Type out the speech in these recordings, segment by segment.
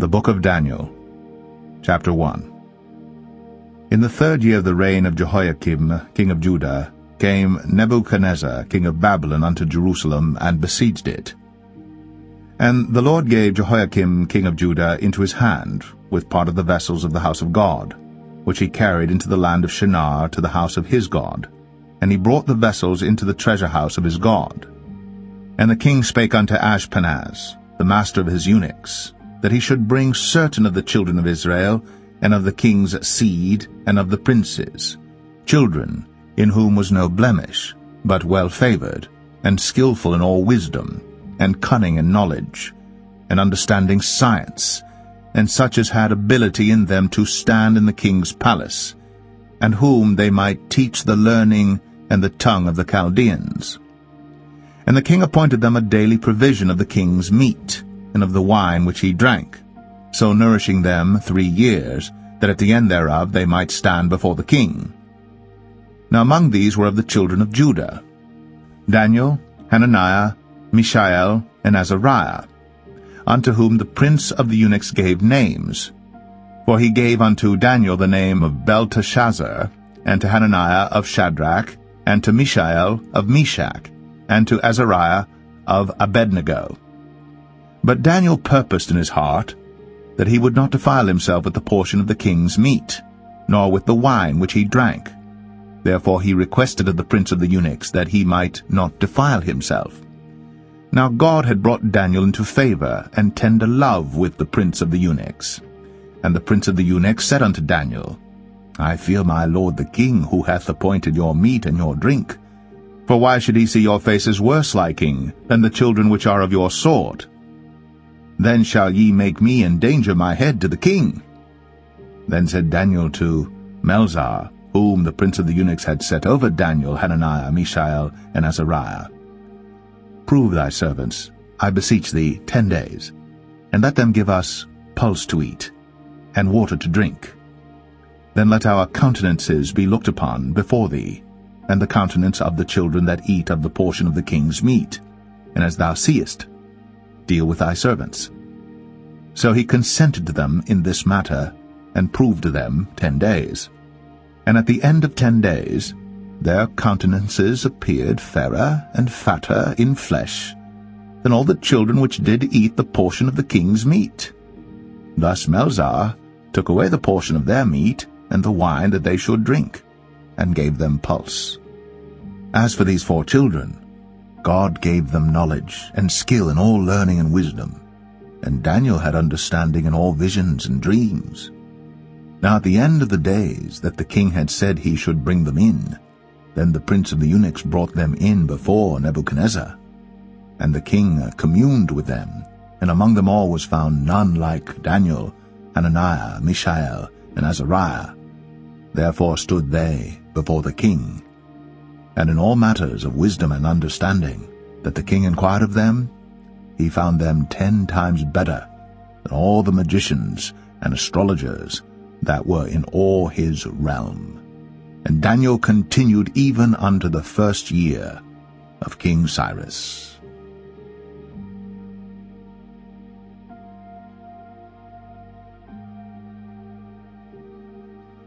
The Book of Daniel, Chapter 1. In the 3rd year of the reign of Jehoiakim, king of Judah, came Nebuchadnezzar, king of Babylon, unto Jerusalem, and besieged it. And the Lord gave Jehoiakim, king of Judah, into his hand, with part of the vessels of the house of God, which he carried into the land of Shinar to the house of his God. And he brought the vessels into the treasure house of his God. And the king spake unto Ashpenaz, the master of his eunuchs, that he should bring certain of the children of Israel, and of the king's seed, and of the princes, children in whom was no blemish, but well-favored, and skillful in all wisdom, and cunning in knowledge, and understanding science, and such as had ability in them to stand in the king's palace, and whom they might teach the learning and the tongue of the Chaldeans. And the king appointed them a daily provision of the king's meat, and of the wine which he drank, so nourishing them 3 years, that at the end thereof they might stand before the king. Now among these were of the children of Judah, Daniel, Hananiah, Mishael, and Azariah, unto whom the prince of the eunuchs gave names. For he gave unto Daniel the name of Belshazzar, and to Hananiah of Shadrach, and to Mishael of Meshach, and to Azariah of Abednego. But Daniel purposed in his heart that he would not defile himself with the portion of the king's meat, nor with the wine which he drank. Therefore he requested of the prince of the eunuchs that he might not defile himself. Now God had brought Daniel into favor and tender love with the prince of the eunuchs. And the prince of the eunuchs said unto Daniel, I fear my lord the king, who hath appointed your meat and your drink. For why should he see your faces worse liking than the children which are of your sort? Then shall ye make me endanger my head to the king. Then said Daniel to Melzar, whom the prince of the eunuchs had set over Daniel, Hananiah, Mishael, and Azariah, Prove thy servants, I beseech thee, 10 days, and let them give us pulse to eat, and water to drink. Then let our countenances be looked upon before thee, and the countenance of the children that eat of the portion of the king's meat, and as thou seest, deal with thy servants. So he consented to them in this matter, and proved to them 10 days. And at the end of 10 days, their countenances appeared fairer and fatter in flesh than all the children which did eat the portion of the king's meat. Thus Melzar took away the portion of their meat and the wine that they should drink, and gave them pulse. As for these 4 children, God gave them knowledge and skill in all learning and wisdom, and Daniel had understanding in all visions and dreams. Now at the end of the days that the king had said he should bring them in, then the prince of the eunuchs brought them in before Nebuchadnezzar. And the king communed with them, and among them all was found none like Daniel, Hananiah, Mishael, and Azariah. Therefore stood they before the king. And in all matters of wisdom and understanding that the king inquired of them, he found them 10 times better than all the magicians and astrologers that were in all his realm. And Daniel continued even unto the 1st year of King Cyrus.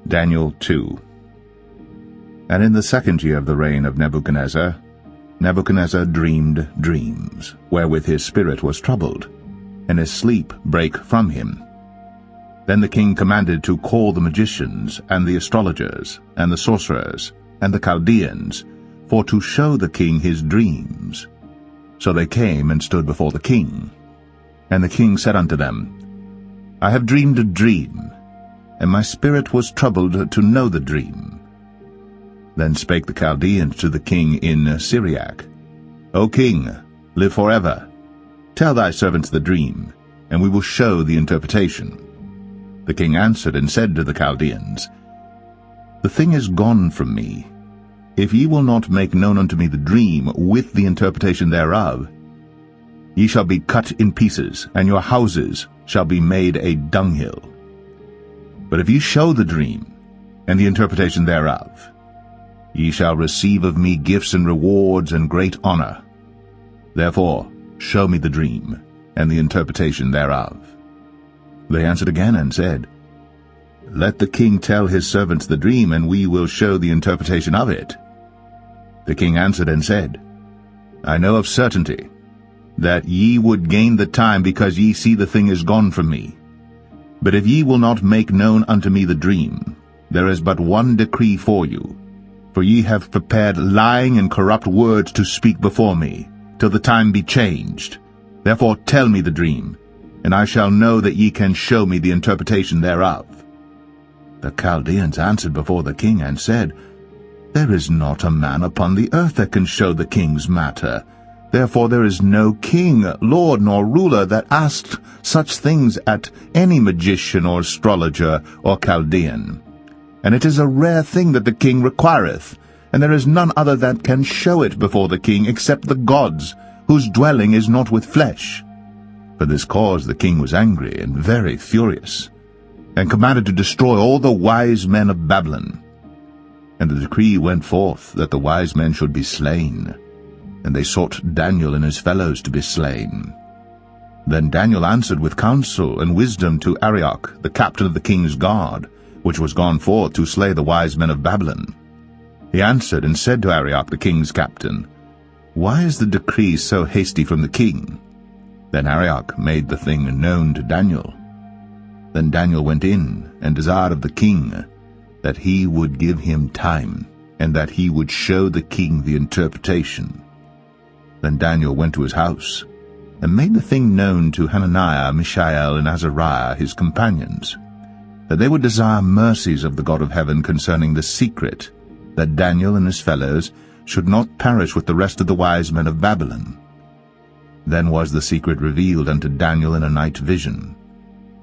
Daniel 2. And in the 2nd year of the reign of Nebuchadnezzar, Nebuchadnezzar dreamed dreams, wherewith his spirit was troubled, and his sleep brake from him. Then the king commanded to call the magicians, and the astrologers, and the sorcerers, and the Chaldeans, for to show the king his dreams. So they came and stood before the king. And the king said unto them, I have dreamed a dream, and my spirit was troubled to know the dream. Then spake the Chaldeans to the king in Syriac, O king, live forever. Tell thy servants the dream, and we will show the interpretation. The king answered and said to the Chaldeans, The thing is gone from me. If ye will not make known unto me the dream with the interpretation thereof, ye shall be cut in pieces, and your houses shall be made a dunghill. But if ye show the dream and the interpretation thereof, ye shall receive of me gifts and rewards and great honor. Therefore show me the dream and the interpretation thereof. They answered again and said, Let the king tell his servants the dream, and we will show the interpretation of it. The king answered and said, I know of certainty that ye would gain the time, because ye see the thing is gone from me. But if ye will not make known unto me the dream, there is but one decree for you. For ye have prepared lying and corrupt words to speak before me, till the time be changed. Therefore tell me the dream, and I shall know that ye can show me the interpretation thereof. The Chaldeans answered before the king and said, There is not a man upon the earth that can show the king's matter. Therefore there is no king, lord, nor ruler that asked such things at any magician or astrologer or Chaldean. And it is a rare thing that the king requireth, and there is none other that can show it before the king except the gods, whose dwelling is not with flesh. For this cause the king was angry and very furious, and commanded to destroy all the wise men of Babylon. And the decree went forth that the wise men should be slain, and they sought Daniel and his fellows to be slain. Then Daniel answered with counsel and wisdom to Arioch, the captain of the king's guard, which was gone forth to slay the wise men of Babylon. He answered and said to Arioch the king's captain, Why is the decree so hasty from the king? Then Arioch made the thing known to Daniel. Then Daniel went in and desired of the king that he would give him time, and that he would show the king the interpretation. Then Daniel went to his house, and made the thing known to Hananiah, Mishael, and Azariah, his companions, that they would desire mercies of the God of heaven concerning the secret, that Daniel and his fellows should not perish with the rest of the wise men of Babylon. Then was the secret revealed unto Daniel in a night vision.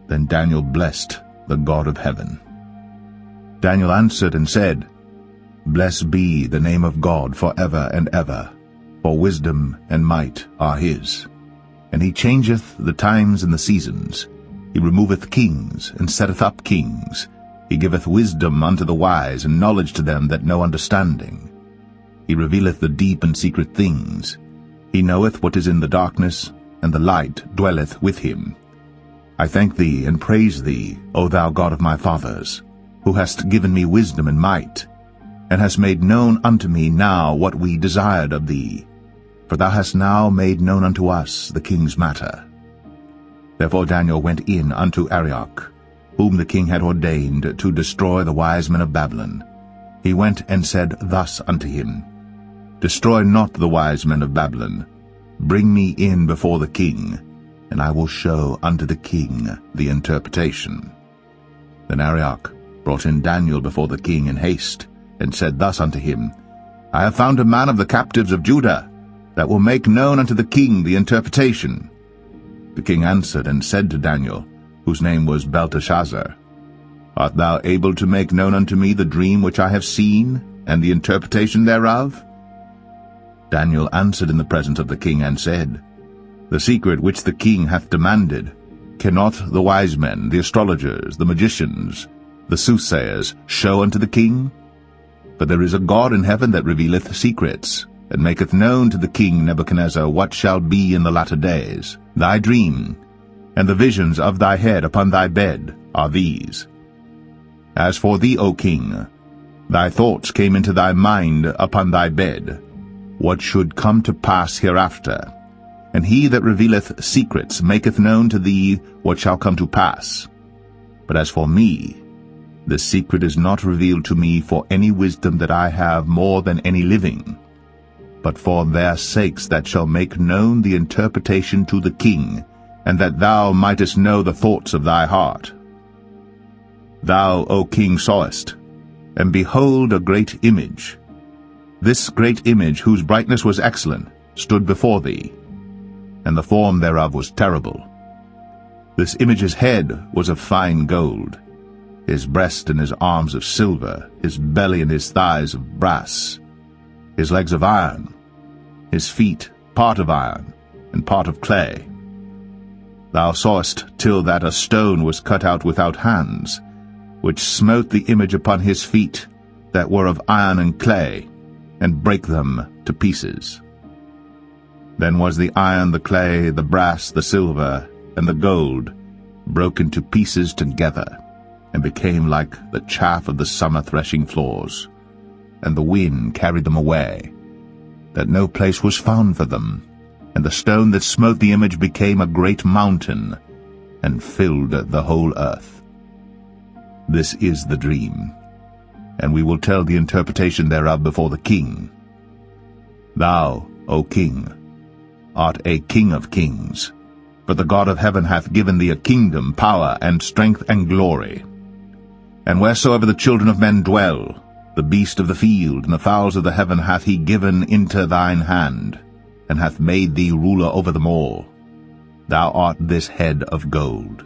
Then Daniel blessed the God of heaven. Daniel answered and said, Blessed be the name of God for ever and ever, for wisdom and might are his. And he changeth the times and the seasons. He removeth kings, and setteth up kings. He giveth wisdom unto the wise, and knowledge to them that know understanding. He revealeth the deep and secret things. He knoweth what is in the darkness, and the light dwelleth with him. I thank thee and praise thee, O thou God of my fathers, who hast given me wisdom and might, and hast made known unto me now what we desired of thee. For thou hast now made known unto us the king's matter. Therefore Daniel went in unto Arioch, whom the king had ordained to destroy the wise men of Babylon. He went and said thus unto him, Destroy not the wise men of Babylon. Bring me in before the king, and I will show unto the king the interpretation. Then Arioch brought in Daniel before the king in haste, and said thus unto him, I have found a man of the captives of Judah, that will make known unto the king the interpretation. The king answered and said to Daniel, whose name was Belshazzar, Art thou able to make known unto me the dream which I have seen, and the interpretation thereof? Daniel answered in the presence of the king and said, The secret which the king hath demanded, cannot the wise men, the astrologers, the magicians, the soothsayers, show unto the king? For there is a God in heaven that revealeth secrets, and maketh known to the king Nebuchadnezzar what shall be in the latter days. Thy dream, and the visions of thy head upon thy bed, are these. As for thee, O king, thy thoughts came into thy mind upon thy bed, what should come to pass hereafter. And he that revealeth secrets maketh known to thee what shall come to pass. But as for me, the secret is not revealed to me for any wisdom that I have more than any living, but for their sakes that shall make known the interpretation to the king, and that thou mightest know the thoughts of thy heart. Thou, O king, sawest, and behold a great image. This great image, whose brightness was excellent, stood before thee, and the form thereof was terrible. This image's head was of fine gold, his breast and his arms of silver, his belly and his thighs of brass, his legs of iron, his feet part of iron and part of clay. Thou sawest till that a stone was cut out without hands, which smote the image upon his feet that were of iron and clay, and brake them to pieces. Then was the iron, the clay, the brass, the silver, and the gold broke into pieces together, and became like the chaff of the summer threshing floors, and the wind carried them away, that no place was found for them, and the stone that smote the image became a great mountain, and filled the whole earth. This is the dream, and we will tell the interpretation thereof before the king. Thou, O king, art a king of kings, but the God of heaven hath given thee a kingdom, power, and strength, and glory. And wheresoever the children of men dwell, the beast of the field and the fowls of the heaven hath he given into thine hand, and hath made thee ruler over them all. Thou art this head of gold.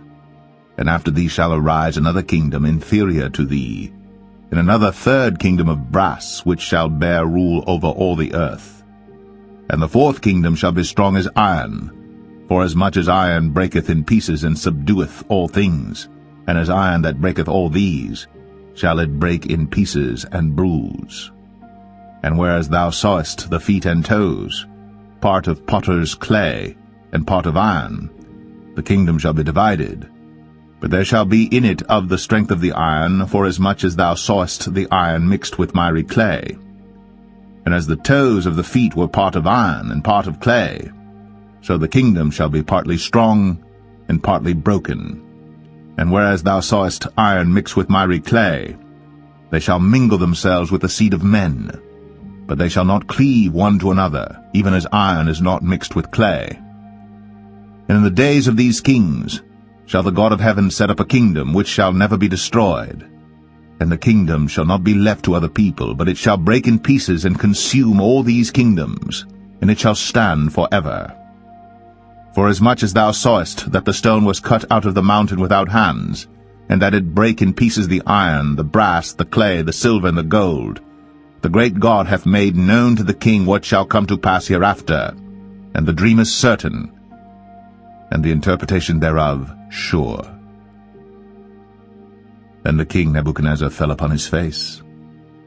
And after thee shall arise another kingdom inferior to thee, and another third kingdom of brass, which shall bear rule over all the earth. And the fourth kingdom shall be strong as iron, for as much as iron breaketh in pieces and subdueth all things, and as iron that breaketh all these, shall it break in pieces and bruise. And whereas thou sawest the feet and toes, part of potter's clay, and part of iron, the kingdom shall be divided. But there shall be in it of the strength of the iron, forasmuch as thou sawest the iron mixed with miry clay. And as the toes of the feet were part of iron and part of clay, so the kingdom shall be partly strong and partly broken. And whereas thou sawest iron mixed with miry clay, they shall mingle themselves with the seed of men, but they shall not cleave one to another, even as iron is not mixed with clay. And in the days of these kings shall the God of heaven set up a kingdom which shall never be destroyed. And the kingdom shall not be left to other people, but it shall break in pieces and consume all these kingdoms, and it shall stand forever. Forasmuch as thou sawest that the stone was cut out of the mountain without hands, and that it brake in pieces the iron, the brass, the clay, the silver, and the gold, the great God hath made known to the king what shall come to pass hereafter, and the dream is certain, and the interpretation thereof sure. Then the king Nebuchadnezzar fell upon his face,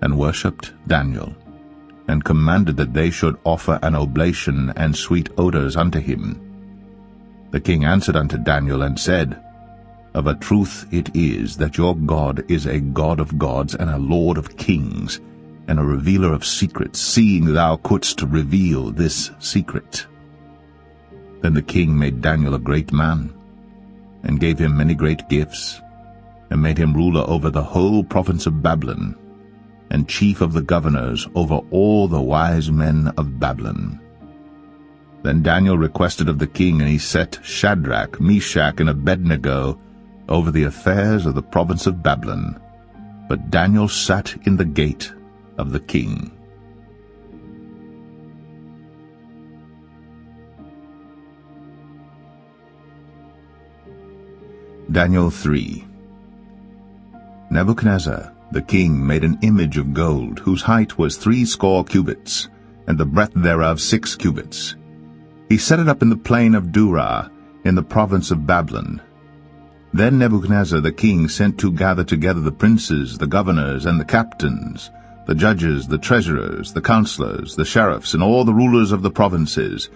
and worshipped Daniel, and commanded that they should offer an oblation and sweet odors unto him. The king answered unto Daniel, and said, Of a truth it is that your God is a God of gods, and a Lord of kings, and a revealer of secrets, seeing thou couldst reveal this secret. Then the king made Daniel a great man, and gave him many great gifts, and made him ruler over the whole province of Babylon, and chief of the governors over all the wise men of Babylon. Then Daniel requested of the king, and he set Shadrach, Meshach, and Abednego over the affairs of the province of Babylon. But Daniel sat in the gate of the king. Daniel 3. Nebuchadnezzar the king made an image of gold, whose height was 60 cubits, and the breadth thereof 6 cubits. He set it up in the plain of Dura, in the province of Babylon. Then Nebuchadnezzar the king sent to gather together the princes, the governors, and the captains, the judges, the treasurers, the counselors, the sheriffs, and all the rulers of the provinces,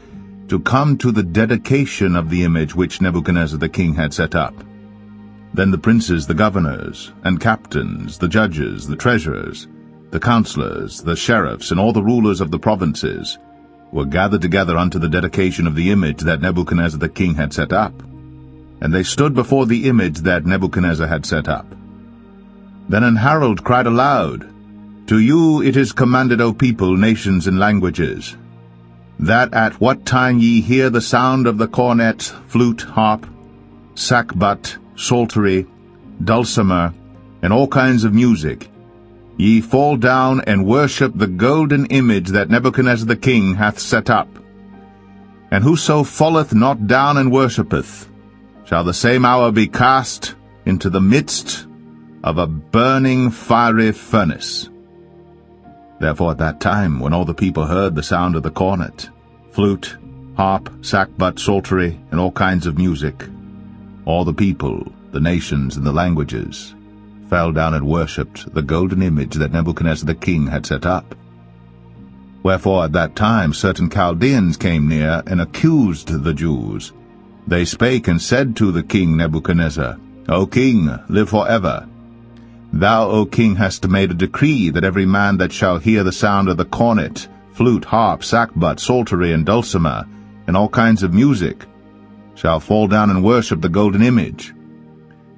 to come to the dedication of the image which Nebuchadnezzar the king had set up. Then the princes, the governors, and captains, the judges, the treasurers, the counselors, the sheriffs, and all the rulers of the provinces were gathered together unto the dedication of the image that Nebuchadnezzar the king had set up. And they stood before the image that Nebuchadnezzar had set up. Then an herald cried aloud, To you it is commanded, O people, nations, and languages, that at what time ye hear the sound of the cornet, flute, harp, sackbut, psaltery, dulcimer, and all kinds of music, ye fall down and worship the golden image that Nebuchadnezzar the king hath set up. And whoso falleth not down and worshippeth, shall the same hour be cast into the midst of a burning fiery furnace. Therefore at that time, when all the people heard the sound of the cornet, flute, harp, sackbut, psaltery, and all kinds of music, all the people, the nations, and the languages fell down and worshipped the golden image that Nebuchadnezzar the king had set up. Wherefore at that time certain Chaldeans came near and accused the Jews, They spake and said to the king Nebuchadnezzar, O king, live forever. Thou, O king, hast made a decree that every man that shall hear the sound of the cornet, flute, harp, sackbut, psaltery, and dulcimer, and all kinds of music, shall fall down and worship the golden image.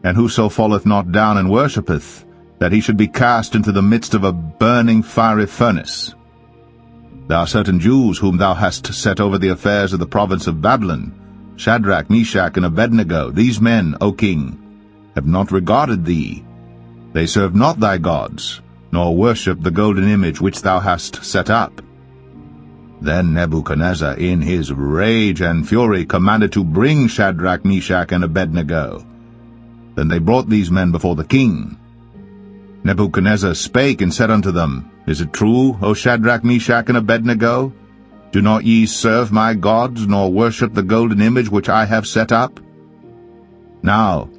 And whoso falleth not down and worshippeth, that he should be cast into the midst of a burning fiery furnace. There are certain Jews whom thou hast set over the affairs of the province of Babylon, Shadrach, Meshach, and Abednego. These men, O king, have not regarded thee. They serve not thy gods, nor worship the golden image which thou hast set up. Then Nebuchadnezzar, in his rage and fury, commanded to bring Shadrach, Meshach, and Abednego. Then they brought these men before the king. Nebuchadnezzar spake and said unto them, Is it true, O Shadrach, Meshach, and Abednego? Do not ye serve my gods, nor worship the golden image which I have set up? Now,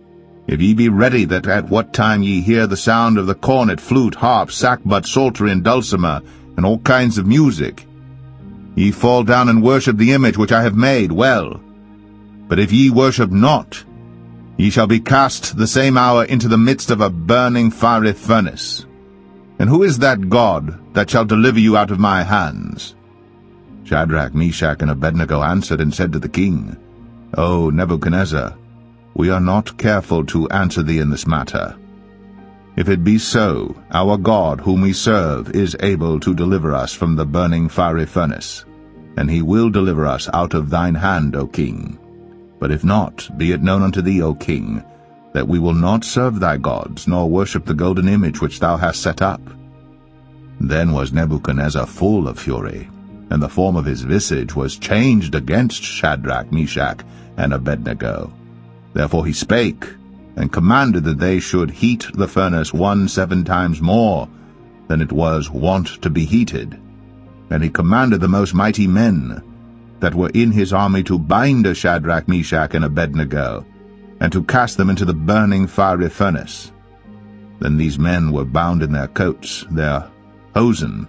if ye be ready that at what time ye hear the sound of the cornet, flute, harp, sackbut, psaltery, and dulcimer, and all kinds of music, ye fall down and worship the image which I have made, well. But if ye worship not, ye shall be cast the same hour into the midst of a burning fiery furnace. And who is that God that shall deliver you out of my hands? Shadrach, Meshach, and Abednego answered and said to the king, O Nebuchadnezzar, we are not careful to answer thee in this matter. If it be so, our God whom we serve is able to deliver us from the burning fiery furnace, and he will deliver us out of thine hand, O king. But if not, be it known unto thee, O king, that we will not serve thy gods, nor worship the golden image which thou hast set up. Then was Nebuchadnezzar full of fury, and the form of his visage was changed against Shadrach, Meshach, and Abednego. Therefore he spake, and commanded that they should heat the furnace 17 times more than it was wont to be heated. And he commanded the most mighty men that were in his army to bind Shadrach, Meshach, and Abednego, and to cast them into the burning fiery furnace. Then these men were bound in their coats, their hosen,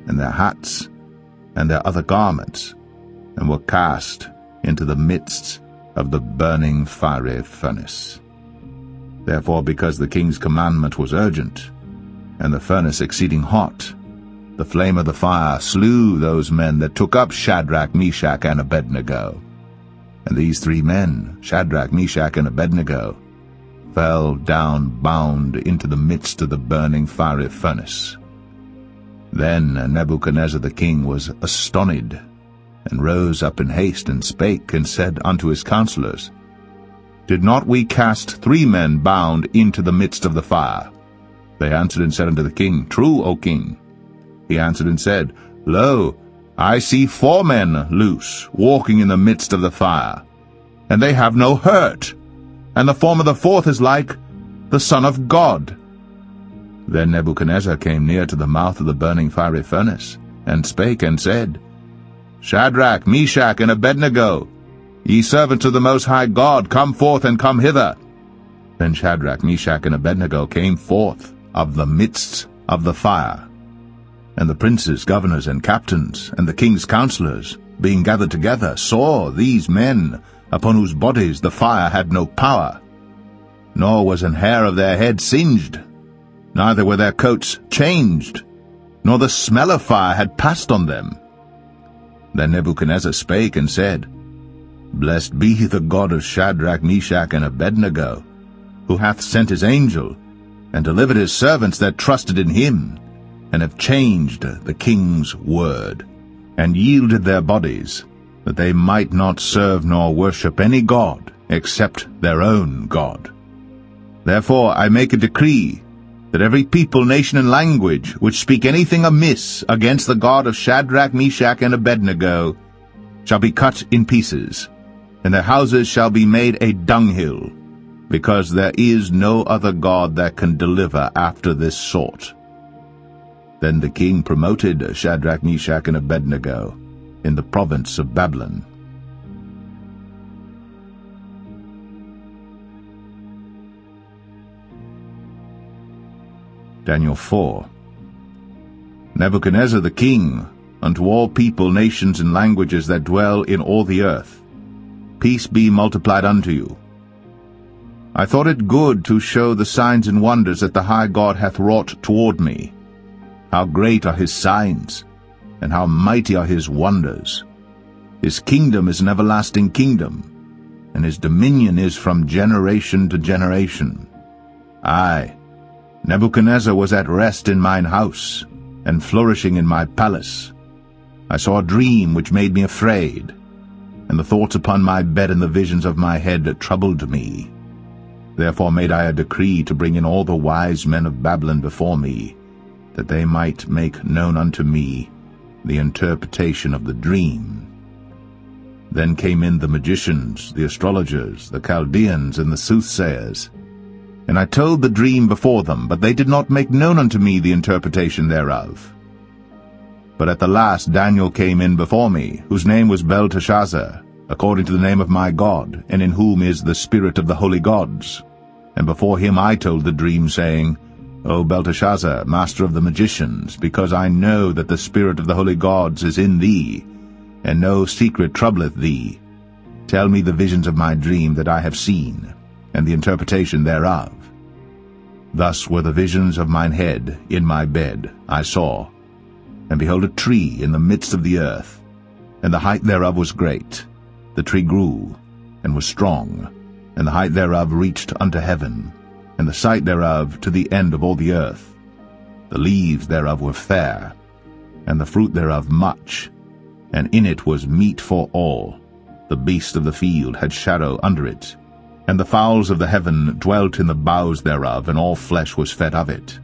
and their hats, and their other garments, and were cast into the midst of the burning fiery furnace. Therefore, because the king's commandment was urgent, and the furnace exceeding hot, the flame of the fire slew those men that took up Shadrach, Meshach, and Abednego. And these 3 men, Shadrach, Meshach, and Abednego, fell down bound into the midst of the burning fiery furnace. Then Nebuchadnezzar the king was astonished, and rose up in haste, and spake, and said unto his counselors, Did not we cast 3 men bound into the midst of the fire? They answered and said unto the king, True, O king. He answered and said, Lo, I see 4 men loose, walking in the midst of the fire, and they have no hurt, and the form of the 4th is like the Son of God. Then Nebuchadnezzar came near to the mouth of the burning fiery furnace, and spake and said, Shadrach, Meshach, and Abednego, ye servants of the Most High God, come forth and come hither. Then Shadrach, Meshach, and Abednego came forth of the midst of the fire. And the princes, governors, and captains, and the king's counselors, being gathered together, saw these men, upon whose bodies the fire had no power, nor was an hair of their head singed, neither were their coats changed, nor the smell of fire had passed on them. Then Nebuchadnezzar spake and said, Blessed be the God of Shadrach, Meshach, and Abednego, who hath sent his angel, and delivered his servants that trusted in him, and have changed the king's word, and yielded their bodies, that they might not serve nor worship any god except their own God. Therefore I make a decree, that every people, nation, and language which speak anything amiss against the God of Shadrach, Meshach, and Abednego shall be cut in pieces, and their houses shall be made a dunghill, because there is no other God that can deliver after this sort. Then the king promoted Shadrach, Meshach, and Abednego in the province of Babylon. Daniel 4. Nebuchadnezzar the king, unto all people, nations, and languages that dwell in all the earth, peace be multiplied unto you. I thought it good to show the signs and wonders that the high God hath wrought toward me. How great are his signs, and how mighty are his wonders. His kingdom is an everlasting kingdom, and his dominion is from generation to generation. I, Nebuchadnezzar, was at rest in mine house, and flourishing in my palace. I saw a dream which made me afraid, and the thoughts upon my bed and the visions of my head troubled me. Therefore made I a decree to bring in all the wise men of Babylon before me, that they might make known unto me the interpretation of the dream. Then came in the magicians, the astrologers, the Chaldeans, and the soothsayers. And I told the dream before them, but they did not make known unto me the interpretation thereof. But at the last Daniel came in before me, whose name was Belshazzar, according to the name of my God, and in whom is the spirit of the holy gods. And before him I told the dream, saying, O Belshazzar, master of the magicians, because I know that the spirit of the holy gods is in thee, and no secret troubleth thee, tell me the visions of my dream that I have seen, and the interpretation thereof. Thus were the visions of mine head in my bed, I saw, and behold a tree in the midst of the earth, and the height thereof was great. The tree grew, and was strong, and the height thereof reached unto heaven, and the sight thereof to the end of all the earth. The leaves thereof were fair, and the fruit thereof much, and in it was meat for all. The beasts of the field had shadow under it, and the fowls of the heaven dwelt in the boughs thereof, and all flesh was fed of it.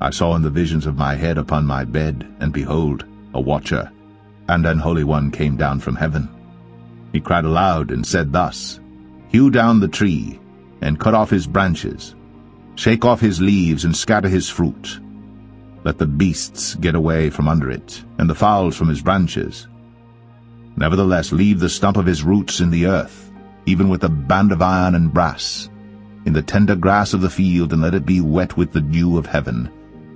I saw in the visions of my head upon my bed, and behold, a watcher, and an holy one came down from heaven. He cried aloud, and said thus, Hew down the tree, and cut off his branches, shake off his leaves, and scatter his fruit. Let the beasts get away from under it, and the fowls from his branches. Nevertheless leave the stump of his roots in the earth, even with a band of iron and brass, in the tender grass of the field, and let it be wet with the dew of heaven,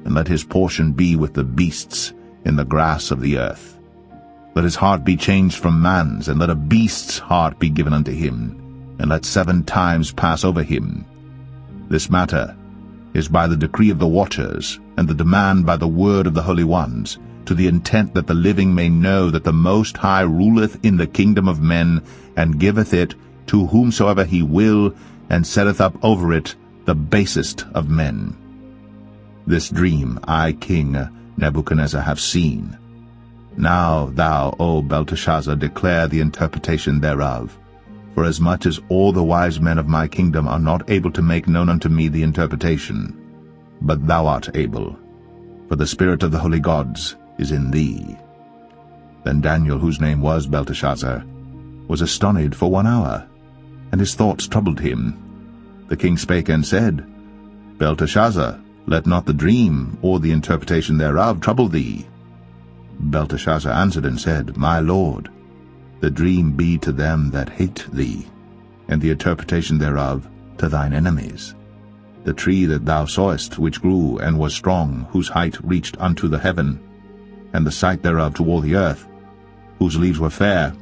and let his portion be with the beasts in the grass of the earth. Let his heart be changed from man's, and let a beast's heart be given unto him, and let 7 times pass over him. This matter is by the decree of the watchers, and the demand by the word of the holy ones, to the intent that the living may know that the Most High ruleth in the kingdom of men, and giveth it to whomsoever he will, and setteth up over it the basest of men. This dream I, King Nebuchadnezzar, have seen. Now thou, O Belteshazzar, declare the interpretation thereof, forasmuch as all the wise men of my kingdom are not able to make known unto me the interpretation. But thou art able, for the spirit of the holy gods is in thee. Then Daniel, whose name was Belteshazzar, was astonished for 1 hour, and his thoughts troubled him. The king spake and said, Belteshazzar, let not the dream or the interpretation thereof trouble thee. Belteshazzar answered and said, My lord, the dream be to them that hate thee, and the interpretation thereof to thine enemies. The tree that thou sawest, which grew and was strong, whose height reached unto the heaven, and the sight thereof to all the earth, whose leaves were fair,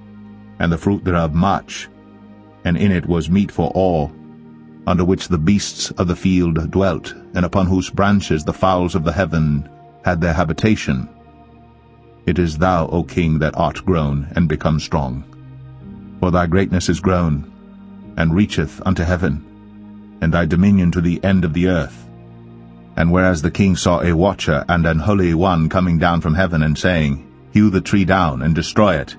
and the fruit thereof much, and in it was meat for all, under which the beasts of the field dwelt, and upon whose branches the fowls of the heaven had their habitation. It is thou, O king, that art grown and become strong. For thy greatness is grown, and reacheth unto heaven, and thy dominion to the end of the earth. And whereas the king saw a watcher and an holy one coming down from heaven, and saying, Hew the tree down, and destroy it,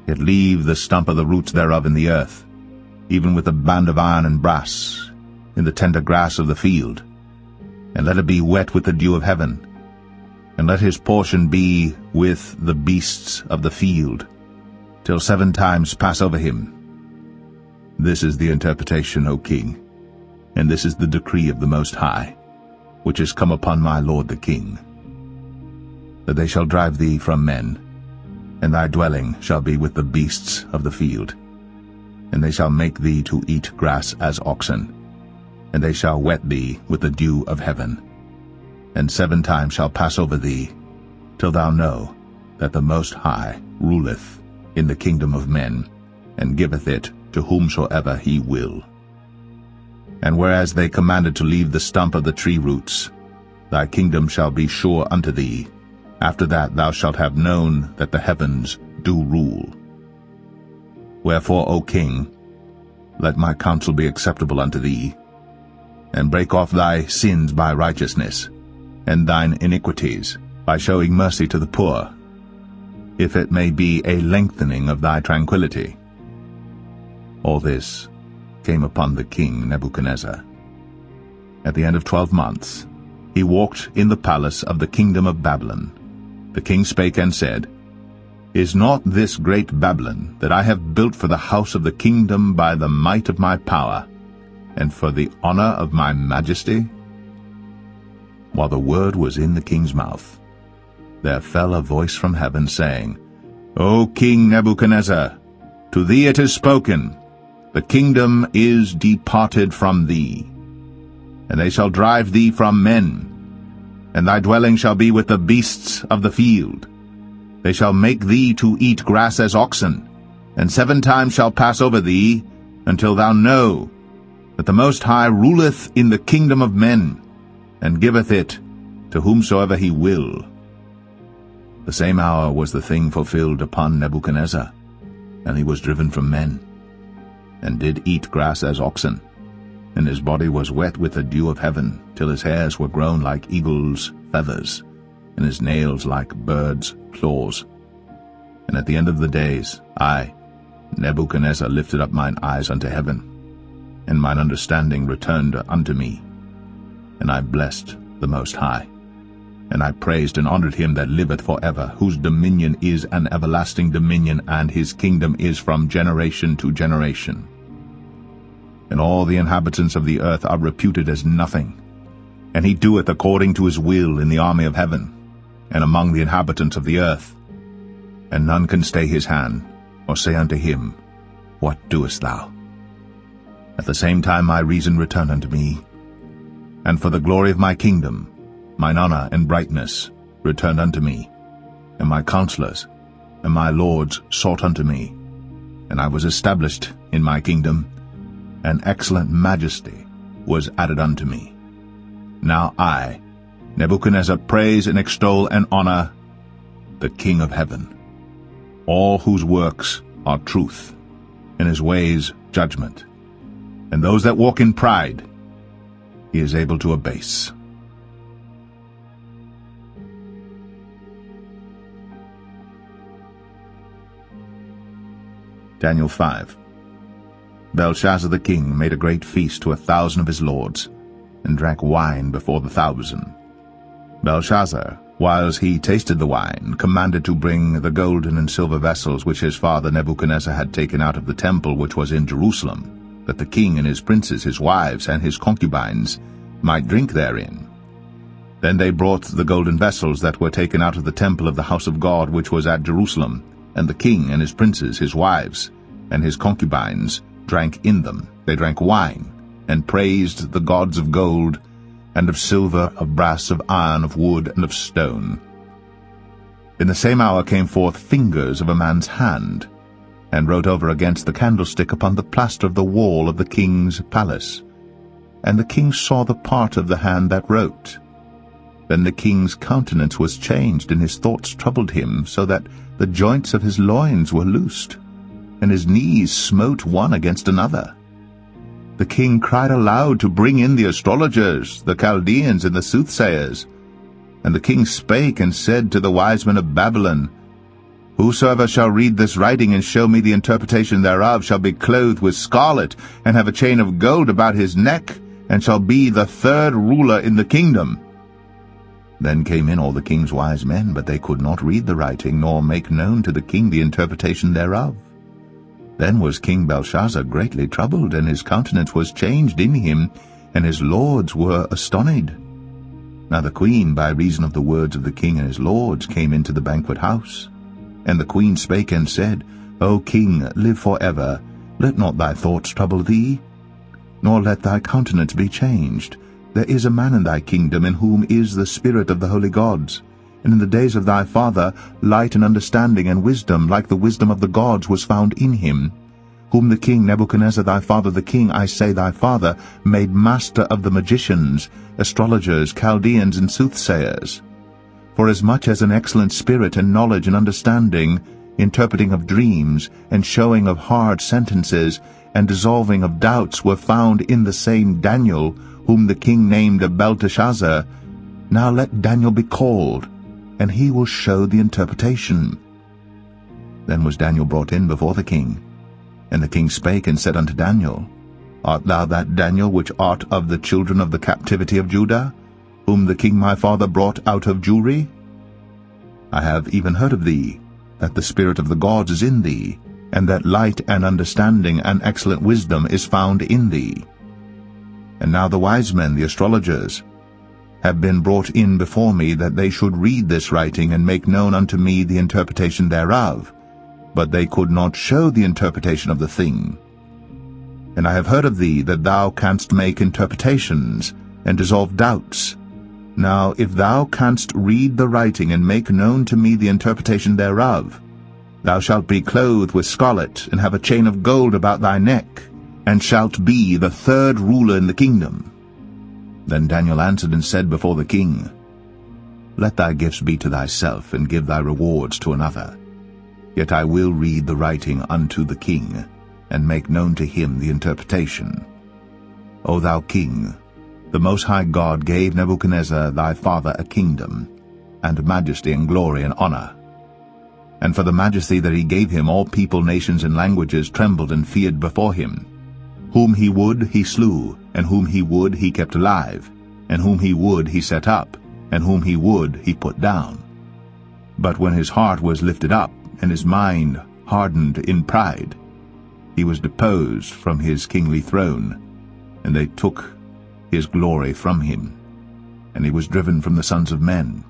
yet leave the stump of the roots thereof in the earth, even with a band of iron and brass, in the tender grass of the field, and let it be wet with the dew of heaven, and let his portion be with the beasts of the field, till 7 times pass over him. This is the interpretation, O king, and this is the decree of the Most High, which is come upon my lord the king, that they shall drive thee from men, and thy dwelling shall be with the beasts of the field, and they shall make thee to eat grass as oxen, and they shall wet thee with the dew of heaven, and 7 times shall pass over thee, till thou know that the Most High ruleth in the kingdom of men, and giveth it to whomsoever he will. And whereas they commanded to leave the stump of the tree roots, thy kingdom shall be sure unto thee. After that thou shalt have known that the heavens do rule. Wherefore, O king, let my counsel be acceptable unto thee, and break off thy sins by righteousness, and thine iniquities by showing mercy to the poor, if it may be a lengthening of thy tranquility. All this came upon the king Nebuchadnezzar. At the end of 12 months, he walked in the palace of the kingdom of Babylon. The king spake and said, Is not this great Babylon, that I have built for the house of the kingdom by the might of my power, and for the honor of my majesty? While the word was in the king's mouth, there fell a voice from heaven, saying, O King Nebuchadnezzar, to thee it is spoken, the kingdom is departed from thee, and they shall drive thee from men, and thy dwelling shall be with the beasts of the field. They shall make thee to eat grass as oxen, and 7 times shall pass over thee, until thou know that the Most High ruleth in the kingdom of men, and giveth it to whomsoever he will. The same hour was the thing fulfilled upon Nebuchadnezzar, and he was driven from men, and did eat grass as oxen, and his body was wet with the dew of heaven, till his hairs were grown like eagles' feathers, and his nails like birds' claws. And at the end of the days, I, Nebuchadnezzar, lifted up mine eyes unto heaven, and mine understanding returned unto me. And I blessed the Most High, and I praised and honored him that liveth for ever, whose dominion is an everlasting dominion, and his kingdom is from generation to generation. And all the inhabitants of the earth are reputed as nothing, and he doeth according to his will in the army of heaven, and among the inhabitants of the earth. And none can stay his hand, or say unto him, What doest thou? At the same time my reason returned unto me, and for the glory of my kingdom, mine honor and brightness returned unto me, and my counselors and my lords sought unto me, and I was established in my kingdom, and excellent majesty was added unto me. Now I, Nebuchadnezzar, praise and extol and honor the King of heaven, all whose works are truth, and his ways judgment, and those that walk in pride he is able to abase. Daniel 5. Belshazzar the king made a great feast to 1,000 of his lords, and drank wine before the 1,000. Belshazzar, whiles he tasted the wine, commanded to bring the golden and silver vessels which his father Nebuchadnezzar had taken out of the temple which was in Jerusalem, that the king and his princes, his wives, and his concubines might drink therein. Then they brought the golden vessels that were taken out of the temple of the house of God which was at Jerusalem, and the king and his princes, his wives, and his concubines drank in them. They drank wine, and praised the gods of gold, and of silver, of brass, of iron, of wood, and of stone. In the same hour came forth fingers of a man's hand, and wrote over against the candlestick upon the plaster of the wall of the king's palace. And the king saw the part of the hand that wrote. Then the king's countenance was changed, and his thoughts troubled him, so that the joints of his loins were loosed, and his knees smote one against another. The king cried aloud to bring in the astrologers, the Chaldeans, and the soothsayers. And the king spake and said to the wise men of Babylon, Whosoever shall read this writing and show me the interpretation thereof shall be clothed with scarlet, and have a chain of gold about his neck, and shall be the 3rd ruler in the kingdom. Then came in all the king's wise men, but they could not read the writing, nor make known to the king the interpretation thereof. Then was King Belshazzar greatly troubled, and his countenance was changed in him, and his lords were astonished. Now the queen, by reason of the words of the king and his lords, came into the banquet house. And the queen spake and said, O king, live for ever. Let not thy thoughts trouble thee, nor let thy countenance be changed. There is a man in thy kingdom in whom is the spirit of the holy gods. And in the days of thy father light and understanding and wisdom, like the wisdom of the gods, was found in him. whom the king Nebuchadnezzar thy father, the king, I say thy father, made master of the magicians, astrologers, Chaldeans, and soothsayers. For as much as an excellent spirit and knowledge and understanding, interpreting of dreams, and showing of hard sentences, and dissolving of doubts were found in the same Daniel, whom the king named Belshazzar, now let Daniel be called, and he will show the interpretation. Then was Daniel brought in before the king. And the king spake and said unto Daniel, Art thou that Daniel which art of the children of the captivity of Judah, whom the king my father brought out of Jewry? I have even heard of thee, that the spirit of the gods is in thee, and that light and understanding and excellent wisdom is found in thee. And now the wise men, the astrologers, have been brought in before me, that they should read this writing and make known unto me the interpretation thereof. But they could not show the interpretation of the thing. And I have heard of thee, that thou canst make interpretations, and dissolve doubts. Now if thou canst read the writing, and make known to me the interpretation thereof, thou shalt be clothed with scarlet, and have a chain of gold about thy neck, and shalt be the third ruler in the kingdom. Then Daniel answered and said before the king, Let thy gifts be to thyself, and give thy rewards to another. Yet I will read the writing unto the king, and make known to him the interpretation. O thou king, the Most High God gave Nebuchadnezzar thy father a kingdom, and majesty and glory and honor. And for the majesty that he gave him, all people, nations, and languages trembled and feared before him. Whom he would he slew, and whom he would he kept alive, and whom he would he set up, and whom he would he put down. But when his heart was lifted up, and his mind hardened in pride, he was deposed from his kingly throne, and they took his glory from him. And he was driven from the sons of men,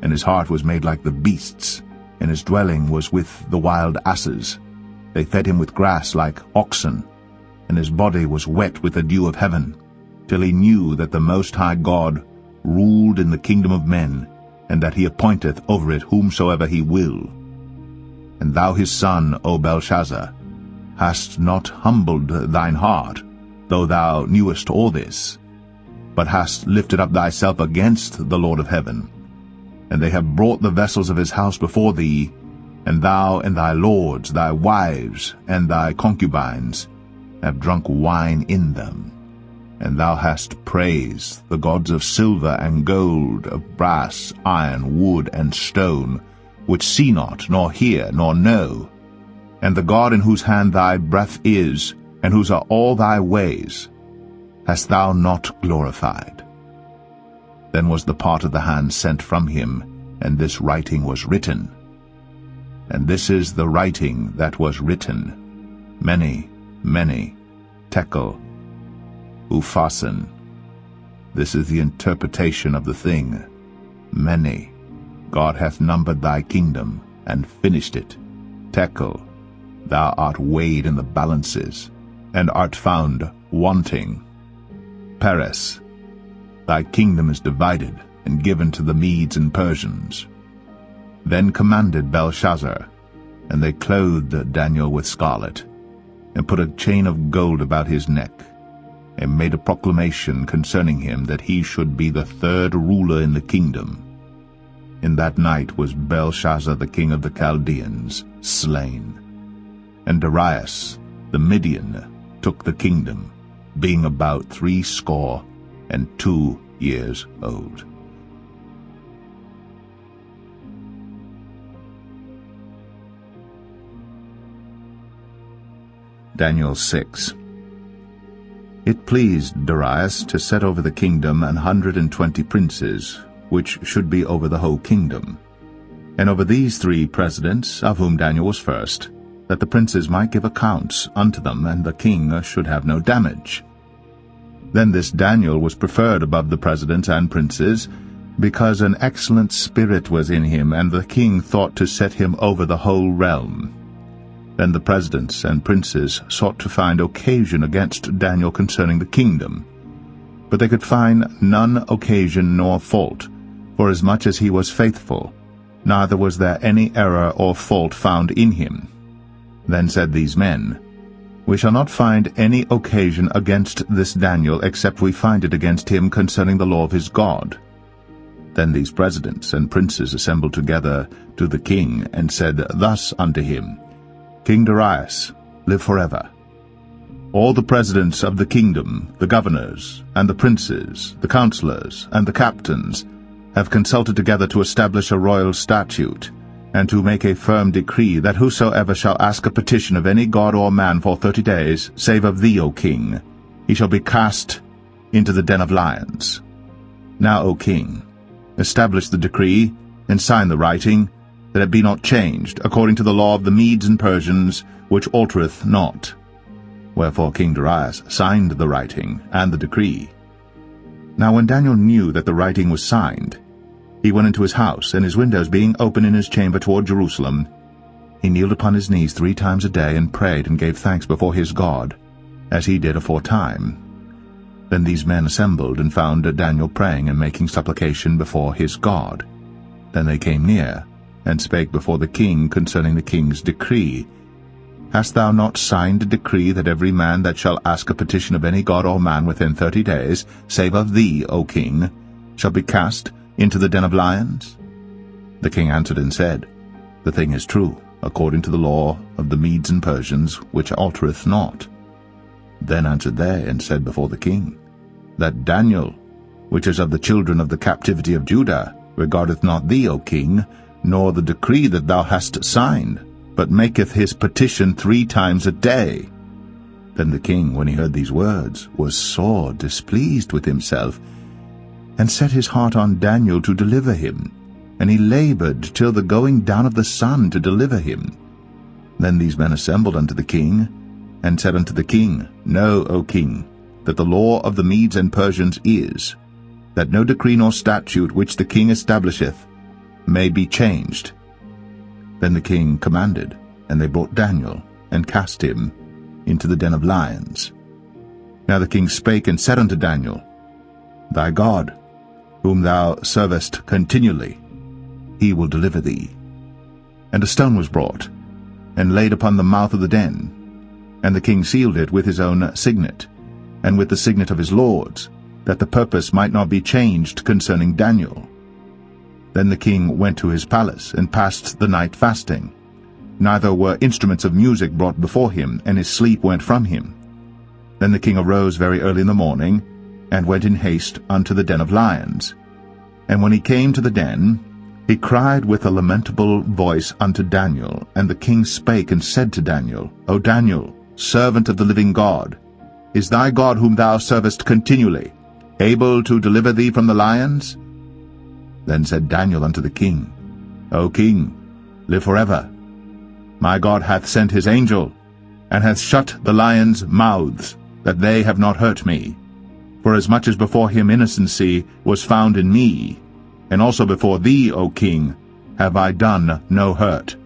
and his heart was made like the beasts, and his dwelling was with the wild asses. They fed him with grass like oxen, and his body was wet with the dew of heaven, till he knew that the Most High God ruled in the kingdom of men, and that he appointeth over it whomsoever he will. And thou his son, O Belshazzar, hast not humbled thine heart, though thou knewest all this, but hast lifted up thyself against the Lord of heaven. And they have brought the vessels of his house before thee, and thou and thy lords, thy wives, and thy concubines have drunk wine in them. And thou hast praised the gods of silver and gold, of brass, iron, wood, and stone, which see not, nor hear, nor know, and the God in whose hand thy breath is, and whose are all thy ways, hast thou not glorified. Then was the part of the hand sent from him, and this writing was written. And this is the writing that was written, many, tekel, upharsin. This is the interpretation of the thing, many. God hath numbered thy kingdom, and finished it. Tekel, thou art weighed in the balances, and art found wanting. Peres, thy kingdom is divided, and given to the Medes and Persians. Then commanded Belshazzar, and they clothed Daniel with scarlet, and put a chain of gold about his neck, and made a proclamation concerning him, that he should be the third ruler in the kingdom. In that night was Belshazzar the king of the Chaldeans slain. And Darius the Median took the kingdom, being about 62 years old. Daniel 6. It pleased Darius to set over the kingdom 120 princes, which should be over the whole kingdom. And over these 3 presidents, of whom Daniel was first, that the princes might give accounts unto them, and the king should have no damage. Then this Daniel was preferred above the presidents and princes, because an excellent spirit was in him, and the king thought to set him over the whole realm. Then the presidents and princes sought to find occasion against Daniel concerning the kingdom. But they could find none occasion nor fault, forasmuch as he was faithful, neither was there any error or fault found in him. Then said these men, We shall not find any occasion against this Daniel, except we find it against him concerning the law of his God. Then these presidents and princes assembled together to the king, and said thus unto him, King Darius, live forever. All the presidents of the kingdom, the governors, and the princes, the counselors, and the captains, have consulted together to establish a royal statute, and to make a firm decree, that whosoever shall ask a petition of any god or man for 30 days, save of thee, O king, he shall be cast into the den of lions. Now, O king, establish the decree, and sign the writing, that it be not changed, according to the law of the Medes and Persians, which altereth not. Wherefore King Darius signed the writing and the decree. Now when Daniel knew that the writing was signed, he went into his house, and his windows being open in his chamber toward Jerusalem, he kneeled upon his knees 3 times a day, and prayed and gave thanks before his God, as he did aforetime. Then these men assembled, and found Daniel praying and making supplication before his God. Then they came near, and spake before the king concerning the king's decree. Hast thou not signed a decree that every man that shall ask a petition of any god or man within 30 days, save of thee, O king, shall be cast into the den of lions? The king answered and said, The thing is true, according to the law of the Medes and Persians, which altereth not. Then answered they and said before the king, That Daniel, which is of the children of the captivity of Judah, regardeth not thee, O king, nor the decree that thou hast signed, but maketh his petition 3 times a day. Then the king, when he heard these words, was sore displeased with himself, and set his heart on Daniel to deliver him, and he labored till the going down of the sun to deliver him. Then these men assembled unto the king, and said unto the king, Know, O king, that the law of the Medes and Persians is, that no decree nor statute which the king establisheth may be changed. Then the king commanded, and they brought Daniel, and cast him into the den of lions. Now the king spake and said unto Daniel, Thy God, whom thou servest continually, he will deliver thee. And a stone was brought, and laid upon the mouth of the den, and the king sealed it with his own signet, and with the signet of his lords, that the purpose might not be changed concerning Daniel. Then the king went to his palace, and passed the night fasting. Neither were instruments of music brought before him, and his sleep went from him. Then the king arose very early in the morning, and went in haste unto the den of lions. And when he came to the den, he cried with a lamentable voice unto Daniel. And the king spake and said to Daniel, O Daniel, servant of the living God, is thy God whom thou servest continually able to deliver thee from the lions? Then said Daniel unto the king, O king, live forever. My God hath sent his angel, and hath shut the lions' mouths, that they have not hurt me. Forasmuch as before him innocency was found in me, and also before thee, O king, have I done no hurt.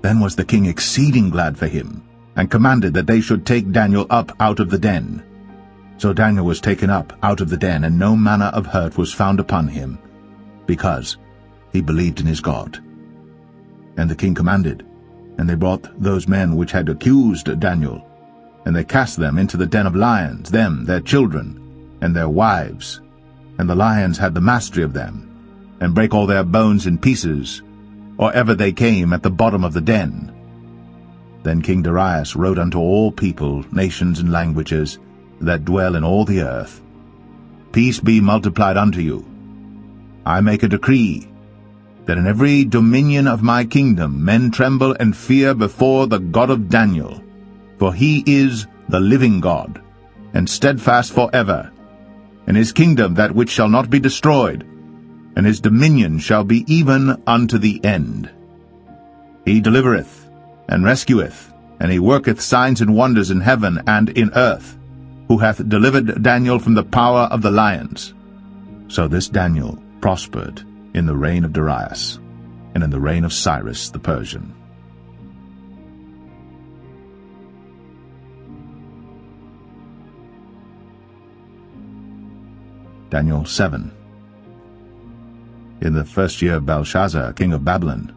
Then was the king exceeding glad for him, and commanded that they should take Daniel up out of the den. So Daniel was taken up out of the den, and no manner of hurt was found upon him, because he believed in his God. And the king commanded, and they brought those men which had accused Daniel, and they cast them into the den of lions, them, their children, and their wives. And the lions had the mastery of them, and brake all their bones in pieces, or ever they came at the bottom of the den. Then King Darius wrote unto all people, nations, and languages, that dwell in all the earth, Peace be multiplied unto you. I make a decree, that in every dominion of my kingdom men tremble and fear before the God of Daniel, for he is the living God, and steadfast forever, and his kingdom that which shall not be destroyed, and his dominion shall be even unto the end. He delivereth, and rescueth, and he worketh signs and wonders in heaven and in earth, who hath delivered Daniel from the power of the lions. So this Daniel prospered in the reign of Darius, and in the reign of Cyrus the Persian. Daniel 7. In the first year of Belshazzar, king of Babylon,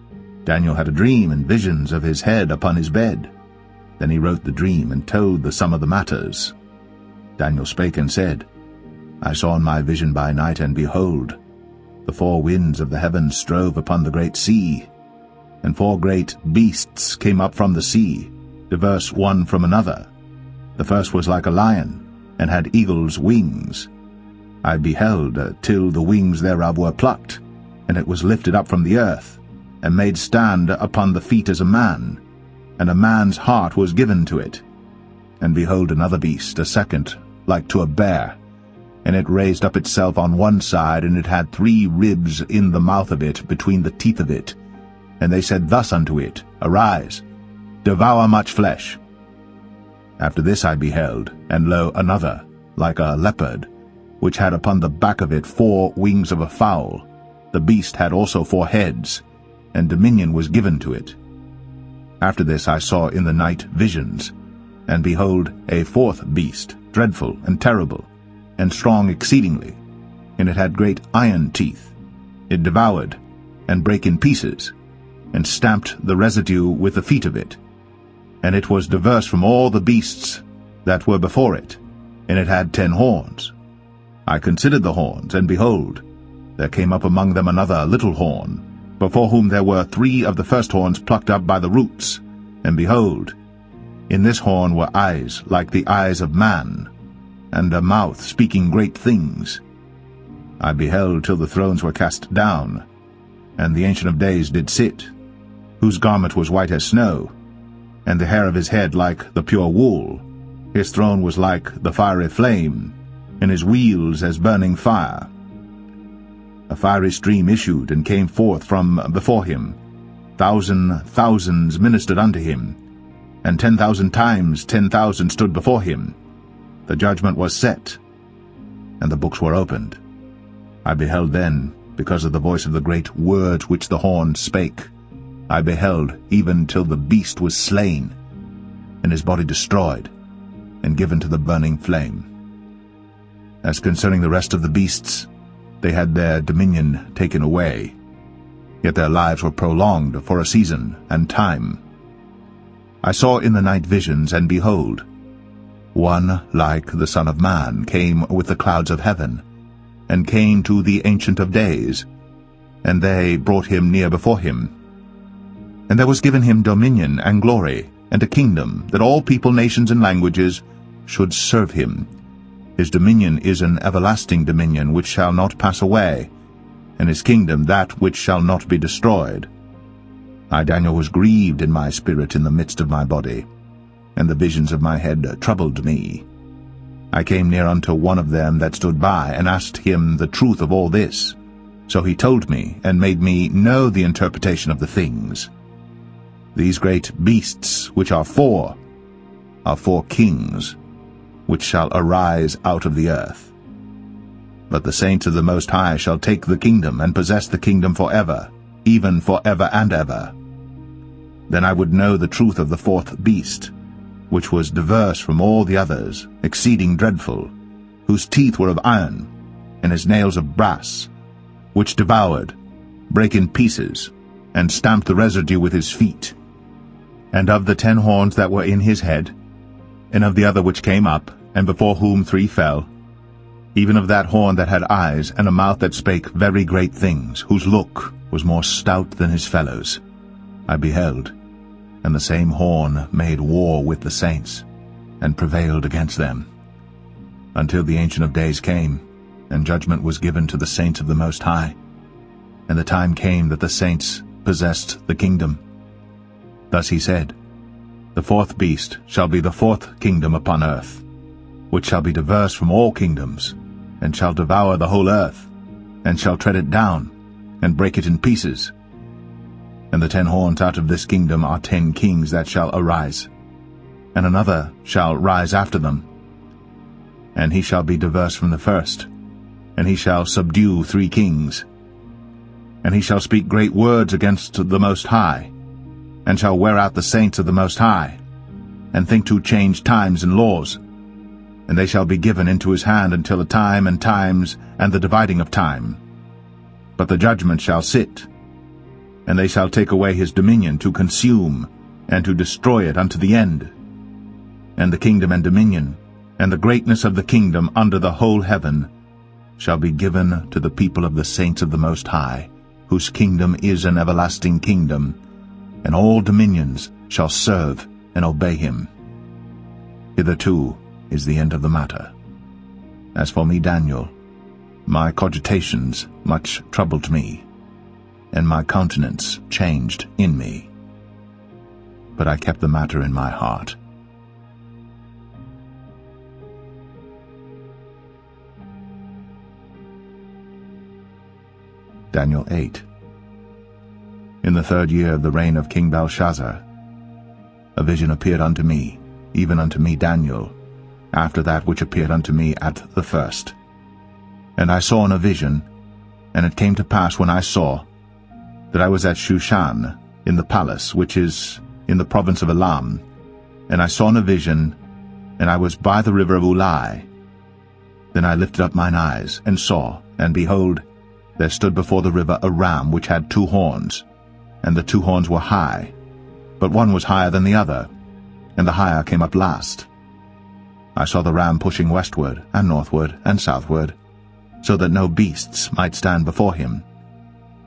Daniel had a dream and visions of his head upon his bed. Then he wrote the dream, and told the sum of the matters. Daniel spake and said, I saw in my vision by night, and behold, the four winds of the heavens strove upon the great sea, and four great beasts came up from the sea, diverse one from another. The first was like a lion, and had eagle's wings. I beheld till the wings thereof were plucked, and it was lifted up from the earth, and made stand upon the feet as a man, and a man's heart was given to it. And behold, another beast, a second, like to a bear, and it raised up itself on one side, and it had 3 ribs in the mouth of it, between the teeth of it. And they said thus unto it, Arise, devour much flesh. After this I beheld, and lo, another, like a leopard, which had upon the back of it 4 wings of a fowl. The beast had also 4 heads, and dominion was given to it. After this I saw in the night visions, and behold, a 4th beast, dreadful and terrible, and strong exceedingly, and it had great iron teeth. It devoured, and brake in pieces, and stamped the residue with the feet of it. And it was diverse from all the beasts that were before it, and it had 10 horns. I considered the horns, and behold, there came up among them another little horn, before whom there were 3 of the first horns plucked up by the roots. And behold, in this horn were eyes like the eyes of man, and a mouth speaking great things. I beheld till the thrones were cast down, and the Ancient of Days did sit, whose garment was white as snow, and the hair of his head like the pure wool. His throne was like the fiery flame, and his wheels as burning fire. A fiery stream issued and came forth from before him. Thousands ministered unto him, and 10,000 times 10,000 stood before him. The judgment was set, and the books were opened. I beheld then, because of the voice of the great words which the horn spake, I beheld even till the beast was slain, and his body destroyed, and given to the burning flame. As concerning the rest of the beasts, they had their dominion taken away, yet their lives were prolonged for a season and time. I saw in the night visions, and behold, one like the Son of Man came with the clouds of heaven, and came to the Ancient of Days, and they brought him near before him. And there was given him dominion and glory, and a kingdom, that all people, nations, and languages should serve him. His dominion is an everlasting dominion which shall not pass away, and his kingdom that which shall not be destroyed. I, Daniel, was grieved in my spirit in the midst of my body, and the visions of my head troubled me. I came near unto one of them that stood by, and asked him the truth of all this. So he told me, and made me know the interpretation of the things. These great beasts, which are 4 kings, which shall arise out of the earth. But the saints of the Most High shall take the kingdom, and possess the kingdom forever, even forever and ever. Then I would know the truth of the 4th beast, which was diverse from all the others, exceeding dreadful, whose teeth were of iron, and his nails of brass, which devoured, brake in pieces, and stamped the residue with his feet. And of the 10 horns that were in his head, and of the other which came up, and before whom 3 fell, even of that horn that had eyes, and a mouth that spake very great things, whose look was more stout than his fellows, I beheld, and the same horn made war with the saints, and prevailed against them, until the Ancient of Days came, and judgment was given to the saints of the Most High. And the time came that the saints possessed the kingdom. Thus he said, The 4th beast shall be the 4th kingdom upon earth, which shall be diverse from all kingdoms, and shall devour the whole earth, and shall tread it down, and break it in pieces. And the 10 horns out of this kingdom are 10 kings that shall arise, and another shall rise after them. And he shall be diverse from the first, and he shall subdue 3 kings. And he shall speak great words against the Most High, and shall wear out the saints of the Most High, and think to change times and laws. And they shall be given into his hand until a time and times, and the dividing of time. But the judgment shall sit, and they shall take away his dominion to consume, and to destroy it unto the end, and the kingdom and dominion, and the greatness of the kingdom under the whole heaven, shall be given to the people of the saints of the Most High, whose kingdom is an everlasting kingdom, and all dominions shall serve and obey him. Hitherto is the end of the matter. As for me, Daniel, my cogitations much troubled me, and my countenance changed in me. But I kept the matter in my heart. Daniel 8. In the 3rd year of the reign of King Belshazzar, a vision appeared unto me, even unto me Daniel, after that which appeared unto me at the first. And I saw in a vision, and it came to pass when I saw, that I was at Shushan, in the palace, which is in the province of Elam, and I saw in a vision, and I was by the river of Ulai. Then I lifted up mine eyes, and saw, and behold, there stood before the river a ram which had 2 horns, and the 2 horns were high, but one was higher than the other, and the higher came up last. I saw the ram pushing westward, and northward, and southward, so that no beasts might stand before him,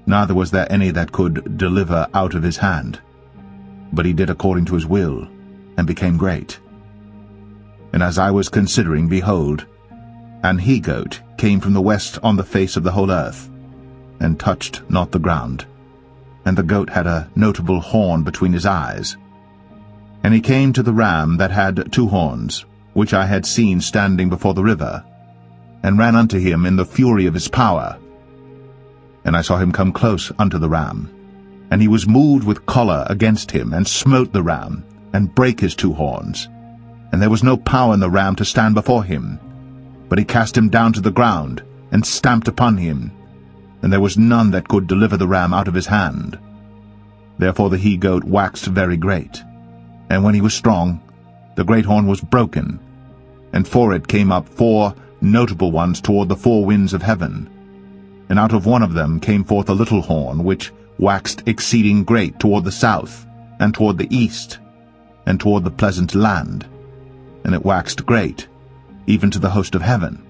neither was there any that could deliver out of his hand. But he did according to his will, and became great. And as I was considering, behold, an he-goat came from the west on the face of the whole earth, and touched not the ground. And the goat had a notable horn between his eyes. And he came to the ram that had 2 horns, which I had seen standing before the river, and ran unto him in the fury of his power. And I saw him come close unto the ram, and he was moved with choler against him, and smote the ram, and brake his 2 horns. And there was no power in the ram to stand before him, but he cast him down to the ground, and stamped upon him, and there was none that could deliver the ram out of his hand. Therefore the he-goat waxed very great, and when he was strong, the great horn was broken, and for it came up 4 notable ones toward the 4 winds of heaven. And out of one of them came forth a little horn, which waxed exceeding great toward the south, and toward the east, and toward the pleasant land. And it waxed great, even to the host of heaven.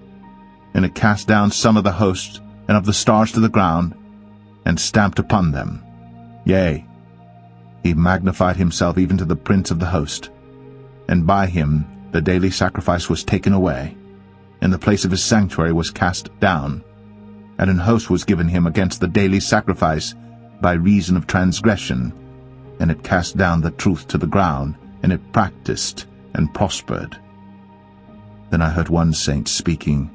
And it cast down some of the host and of the stars to the ground, and stamped upon them. Yea, he magnified himself even to the prince of the host. And by him the daily sacrifice was taken away, and the place of his sanctuary was cast down, and an host was given him against the daily sacrifice by reason of transgression, and it cast down the truth to the ground, and it practiced and prospered. Then I heard one saint speaking,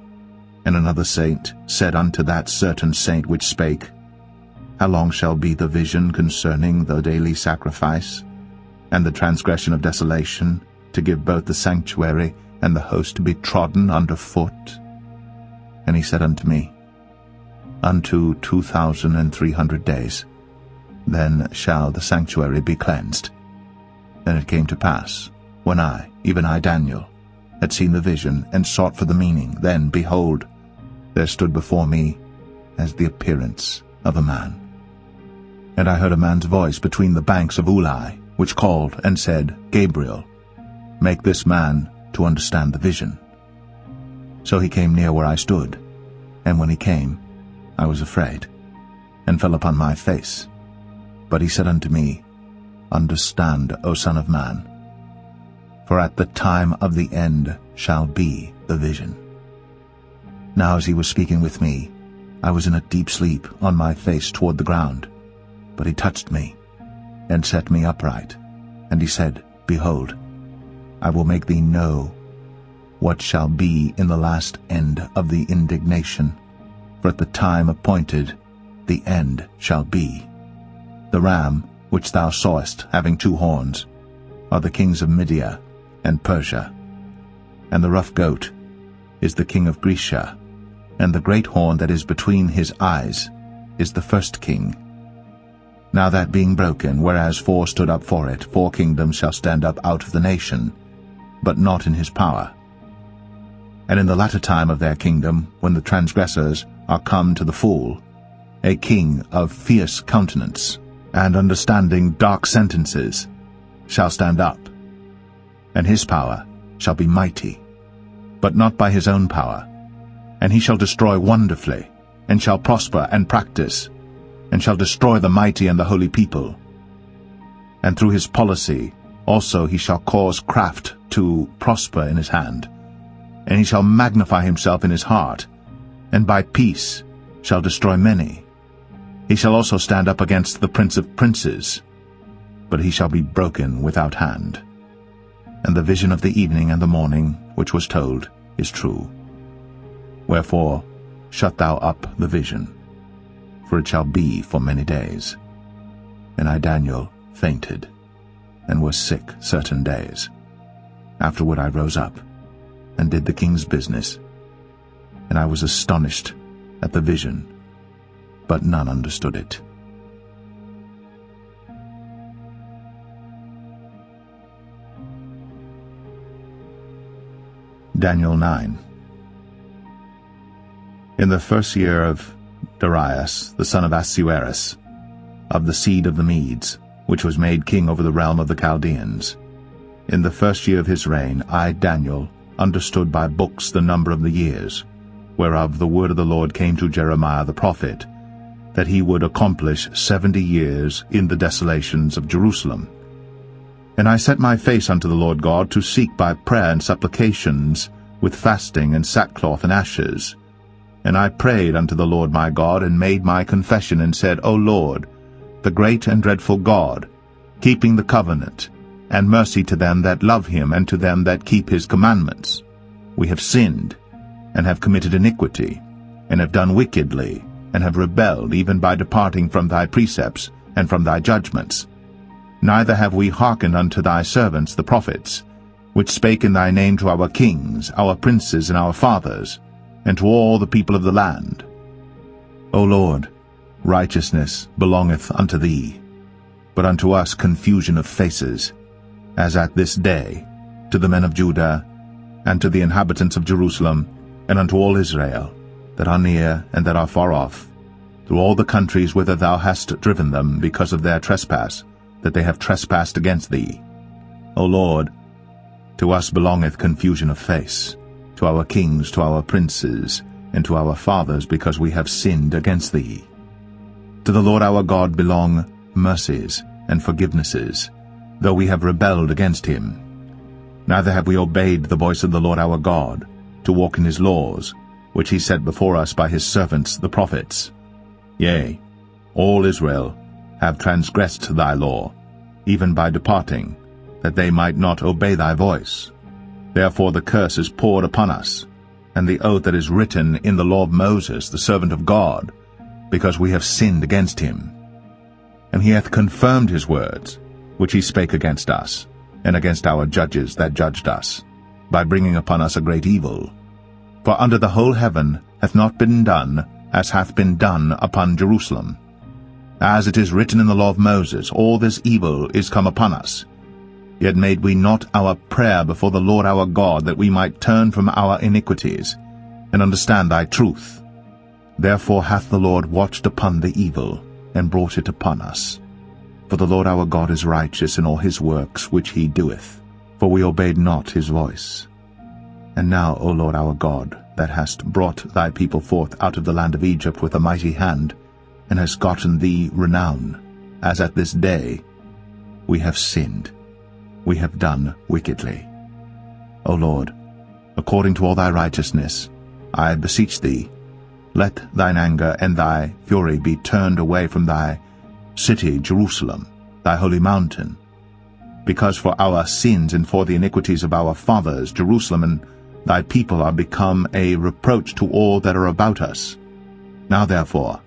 and another saint said unto that certain saint which spake, How long shall be the vision concerning the daily sacrifice, and the transgression of desolation, to give both the sanctuary and the host to be trodden under foot? And he said unto me, Unto 2,300 days, then shall the sanctuary be cleansed. Then it came to pass, when I, even I Daniel, had seen the vision, and sought for the meaning, then, behold, there stood before me as the appearance of a man. And I heard a man's voice between the banks of Ulai, which called and said, Gabriel, make this man to understand the vision. So he came near where I stood, and when he came, I was afraid, and fell upon my face. But he said unto me, Understand, O Son of Man, for at the time of the end shall be the vision. Now as he was speaking with me, I was in a deep sleep on my face toward the ground. But he touched me, and set me upright. And he said, Behold, I will make thee know what shall be in the last end of the indignation. For at the time appointed the end shall be. The ram, which thou sawest, having 2 horns, are the kings of Media and Persia. And the rough goat is the king of Grecia, and the great horn that is between his eyes is the first king. Now that being broken, whereas 4 stood up for it, 4 kingdoms shall stand up out of the nation, but not in his power. And in the latter time of their kingdom, when the transgressors are come to the full, a king of fierce countenance, and understanding dark sentences, shall stand up, and his power shall be mighty, but not by his own power. And he shall destroy wonderfully, and shall prosper and practice, and shall destroy the mighty and the holy people. And through his policy also he shall cause craft to prosper in his hand, and he shall magnify himself in his heart, and by peace shall destroy many. He shall also stand up against the prince of princes, but he shall be broken without hand. And the vision of the evening and the morning, which was told, is true. Wherefore shut thou up the vision, for it shall be for many days. And I, Daniel, fainted, and was sick certain days. Afterward I rose up, and did the king's business. And I was astonished at the vision, but none understood it. Daniel 9. In the first year of Darius, the son of Ahasuerus, of the seed of the Medes, which was made king over the realm of the Chaldeans, in the first year of his reign, I, Daniel, understood by books the number of the years, whereof the word of the Lord came to Jeremiah the prophet, that he would accomplish 70 years in the desolations of Jerusalem. And I set my face unto the Lord God to seek by prayer and supplications, with fasting and sackcloth and ashes. And I prayed unto the Lord my God, and made my confession, and said, O Lord, the great and dreadful God, keeping the covenant, and mercy to them that love him, and to them that keep his commandments, we have sinned, and have committed iniquity, and have done wickedly, and have rebelled, even by departing from thy precepts, and from thy judgments. Neither have we hearkened unto thy servants the prophets, which spake in thy name to our kings, our princes, and our fathers, and to all the people of the land. O Lord, righteousness belongeth unto thee, but unto us confusion of faces, as at this day, to the men of Judah, and to the inhabitants of Jerusalem, and unto all Israel, that are near and that are far off, through all the countries whither thou hast driven them, because of their trespass, that they have trespassed against thee. O Lord, to us belongeth confusion of face, to our kings, to our princes, and to our fathers, because we have sinned against thee. To the Lord our God belong mercies and forgivenesses, though we have rebelled against him. Neither have we obeyed the voice of the Lord our God, to walk in his laws, which he set before us by his servants the prophets. Yea, all Israel have transgressed thy law, even by departing, that they might not obey thy voice. Therefore the curse is poured upon us, and the oath that is written in the law of Moses, the servant of God, because we have sinned against him. And he hath confirmed his words, which he spake against us, and against our judges that judged us, by bringing upon us a great evil. For under the whole heaven hath not been done as hath been done upon Jerusalem. As it is written in the law of Moses, all this evil is come upon us. Yet made we not our prayer before the Lord our God, that we might turn from our iniquities, and understand thy truth. Therefore hath the Lord watched upon the evil, and brought it upon us. For the Lord our God is righteous in all his works which he doeth, for we obeyed not his voice. And now, O Lord our God, that hast brought thy people forth out of the land of Egypt with a mighty hand, and hast gotten thee renown, as at this day, we have sinned, we have done wickedly. O Lord, according to all thy righteousness, I beseech thee, let thine anger and thy fury be turned away from thy city Jerusalem, thy holy mountain, because for our sins and for the iniquities of our fathers Jerusalem and thy people are become a reproach to all that are about us. Now therefore,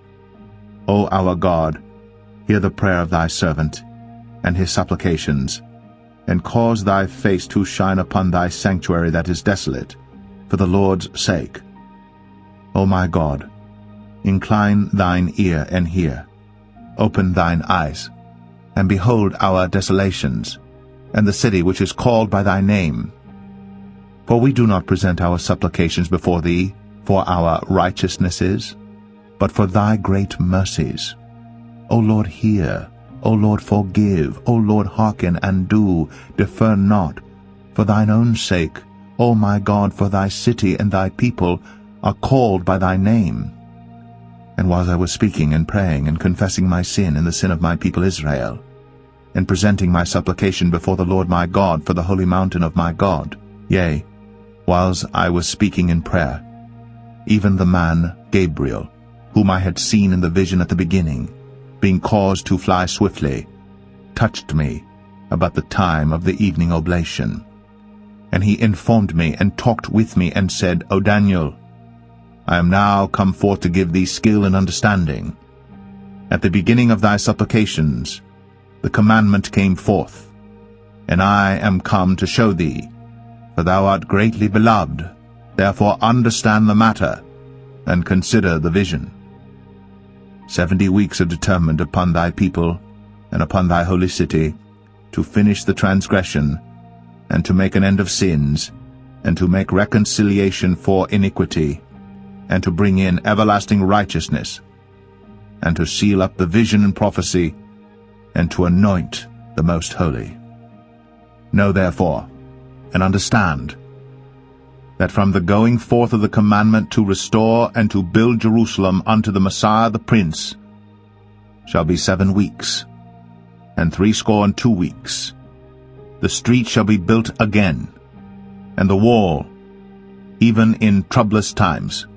O our God, hear the prayer of thy servant, and his supplications, and cause thy face to shine upon thy sanctuary that is desolate, for the Lord's sake. O my God, incline thine ear and hear, open thine eyes, and behold our desolations, and the city which is called by thy name. For we do not present our supplications before thee for our righteousnesses, but for thy great mercies. O Lord, hear. O Lord, forgive. O Lord, hearken and do. Defer not. For thine own sake, O my God, for thy city and thy people are called by thy name. And while I was speaking and praying and confessing my sin and the sin of my people Israel, and presenting my supplication before the Lord my God for the holy mountain of my God, yea, whilst I was speaking in prayer, even the man Gabriel, whom I had seen in the vision at the beginning, being caused to fly swiftly, touched me about the time of the evening oblation. And he informed me and talked with me and said, O Daniel, I am now come forth to give thee skill and understanding. At the beginning of thy supplications the commandment came forth, and I am come to show thee, for thou art greatly beloved, therefore understand the matter, and consider the vision. 70 weeks are determined upon thy people, and upon thy holy city, to finish the transgression, and to make an end of sins, and to make reconciliation for iniquity, and to bring in everlasting righteousness, and to seal up the vision and prophecy, and to anoint the most holy. Know therefore, and understand, that from the going forth of the commandment to restore and to build Jerusalem unto the Messiah the Prince shall be 7 weeks, and 62 weeks. The street shall be built again, and the wall, even in troublous times.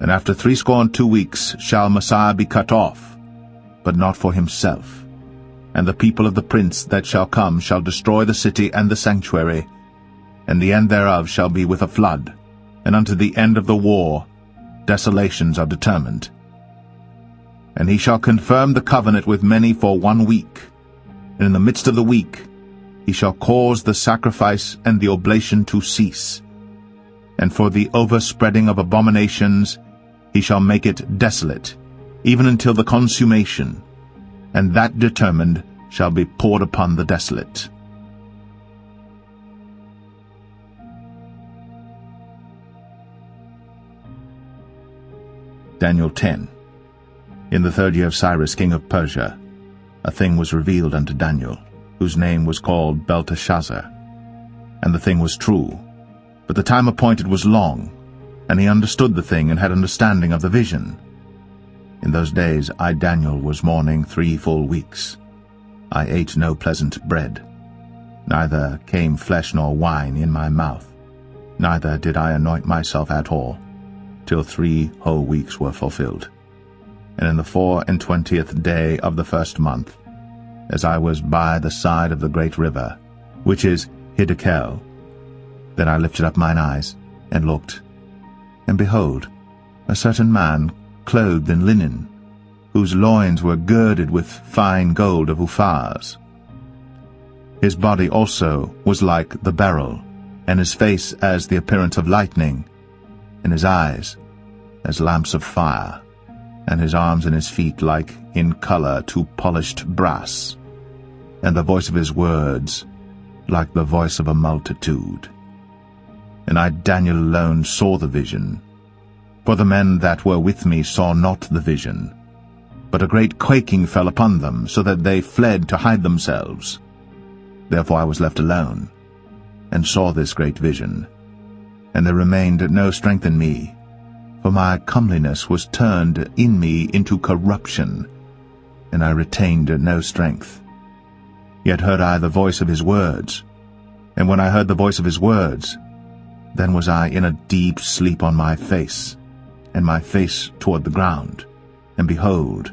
And after 62 weeks shall Messiah be cut off, but not for himself. And the people of the prince that shall come shall destroy the city and the sanctuary, and the end thereof shall be with a flood, and unto the end of the war desolations are determined. And he shall confirm the covenant with many for 1 week, and in the midst of the week he shall cause the sacrifice and the oblation to cease, and for the overspreading of abominations he shall make it desolate, even until the consummation, and that determined shall be poured upon the desolate. Daniel 10. In the 3rd year of Cyrus king of Persia, a thing was revealed unto Daniel, whose name was called Belshazzar. And the thing was true, but the time appointed was long, and he understood the thing and had understanding of the vision. In those days I, Daniel, was mourning 3 full weeks. I ate no pleasant bread, neither came flesh nor wine in my mouth, neither did I anoint myself at all, till 3 whole weeks were fulfilled. And in the 24th day of the 1st month, as I was by the side of the great river, which is Ezekiel, then I lifted up mine eyes, and looked, and behold, a certain man clothed in linen, whose loins were girded with fine gold of Uphaz. His body also was like the beryl, and his face as the appearance of lightning, and his eyes as lamps of fire, and his arms and his feet like in color to polished brass, and the voice of his words like the voice of a multitude. And I, Daniel, alone saw the vision, for the men that were with me saw not the vision, but a great quaking fell upon them, so that they fled to hide themselves. Therefore I was left alone, and saw this great vision, and there remained no strength in me, for my comeliness was turned in me into corruption, and I retained no strength. Yet heard I the voice of his words, and when I heard the voice of his words, then was I in a deep sleep on my face, and my face toward the ground. And behold,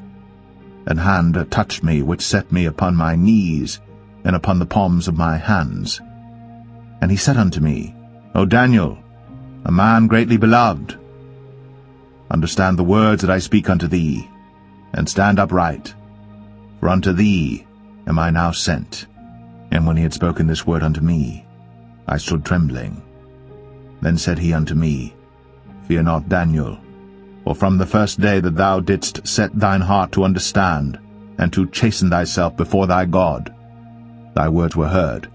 an hand touched me, which set me upon my knees, and upon the palms of my hands. And he said unto me, O Daniel, a man greatly beloved, understand the words that I speak unto thee, and stand upright, for unto thee am I now sent. And when he had spoken this word unto me, I stood trembling. Then said he unto me, Fear not, Daniel, for from the first day that thou didst set thine heart to understand, and to chasten thyself before thy God, thy words were heard,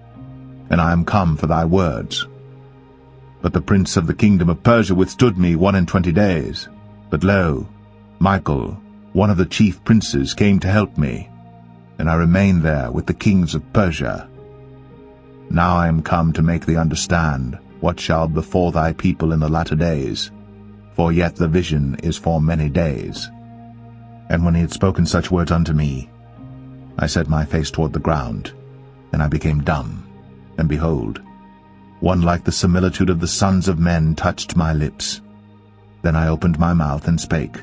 and I am come for thy words. But the prince of the kingdom of Persia withstood me 21 days. But lo, Michael, one of the chief princes, came to help me, and I remained there with the kings of Persia. Now I am come to make thee understand what shall befall thy people in the latter days, for yet the vision is for many days. And when he had spoken such words unto me, I set my face toward the ground, and I became dumb, and behold, one like the similitude of the sons of men touched my lips. Then I opened my mouth and spake,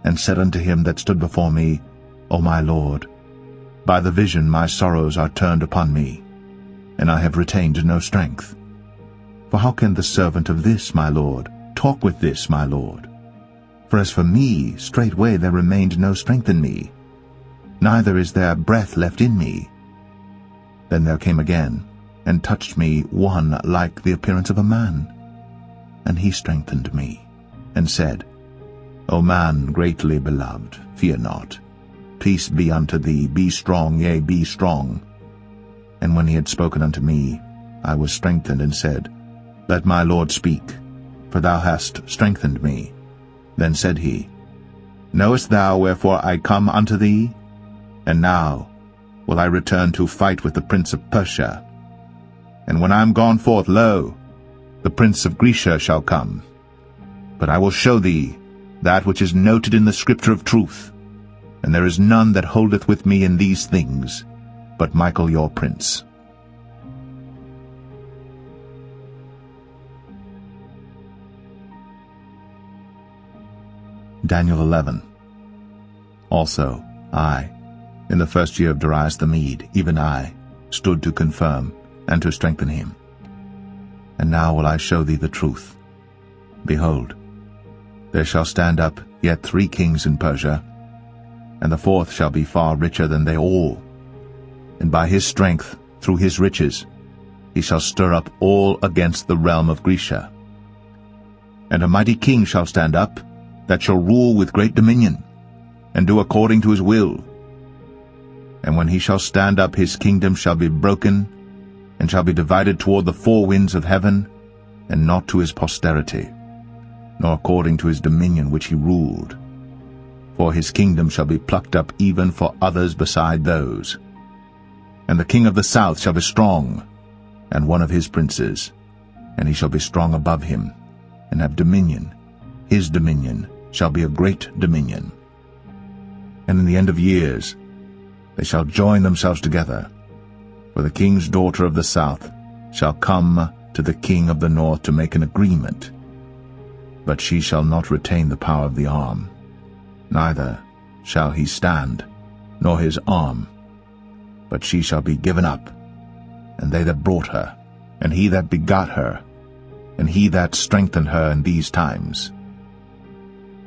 and said unto him that stood before me, O my Lord, by the vision my sorrows are turned upon me, and I have retained no strength. For how can the servant of this my Lord talk with this my Lord? For as for me, straightway there remained no strength in me, neither is there breath left in me. Then there came again, and touched me one like the appearance of a man. And he strengthened me, and said, O man greatly beloved, fear not. Peace be unto thee, be strong, yea, be strong. And when he had spoken unto me, I was strengthened, and said, Let my Lord speak, for thou hast strengthened me. Then said he, Knowest thou wherefore I come unto thee? And now will I return to fight with the prince of Persia. And when I am gone forth, lo, the prince of Grecia shall come. But I will show thee that which is noted in the scripture of truth, and there is none that holdeth with me in these things, but Michael your prince. Daniel 11. Also I, in the first year of Darius the Mede, even I, stood to confirm and to strengthen him. And now will I show thee the truth. Behold, there shall stand up yet 3 kings in Persia, and the 4th shall be far richer than they all. And by his strength, through his riches, he shall stir up all against the realm of Grecia. And a mighty king shall stand up, that shall rule with great dominion, and do according to his will. And when he shall stand up, his kingdom shall be broken, and shall be divided toward the 4 winds of heaven, and not to his posterity, nor according to his dominion which he ruled. For his kingdom shall be plucked up even for others beside those. And the king of the south shall be strong, and one of his princes, and he shall be strong above him, and have dominion. His dominion shall be a great dominion. And in the end of years they shall join themselves together, for the king's daughter of the south shall come to the king of the north to make an agreement. But she shall not retain the power of the arm, neither shall he stand, nor his arm, but she shall be given up, and they that brought her, and he that begot her, and he that strengthened her in these times.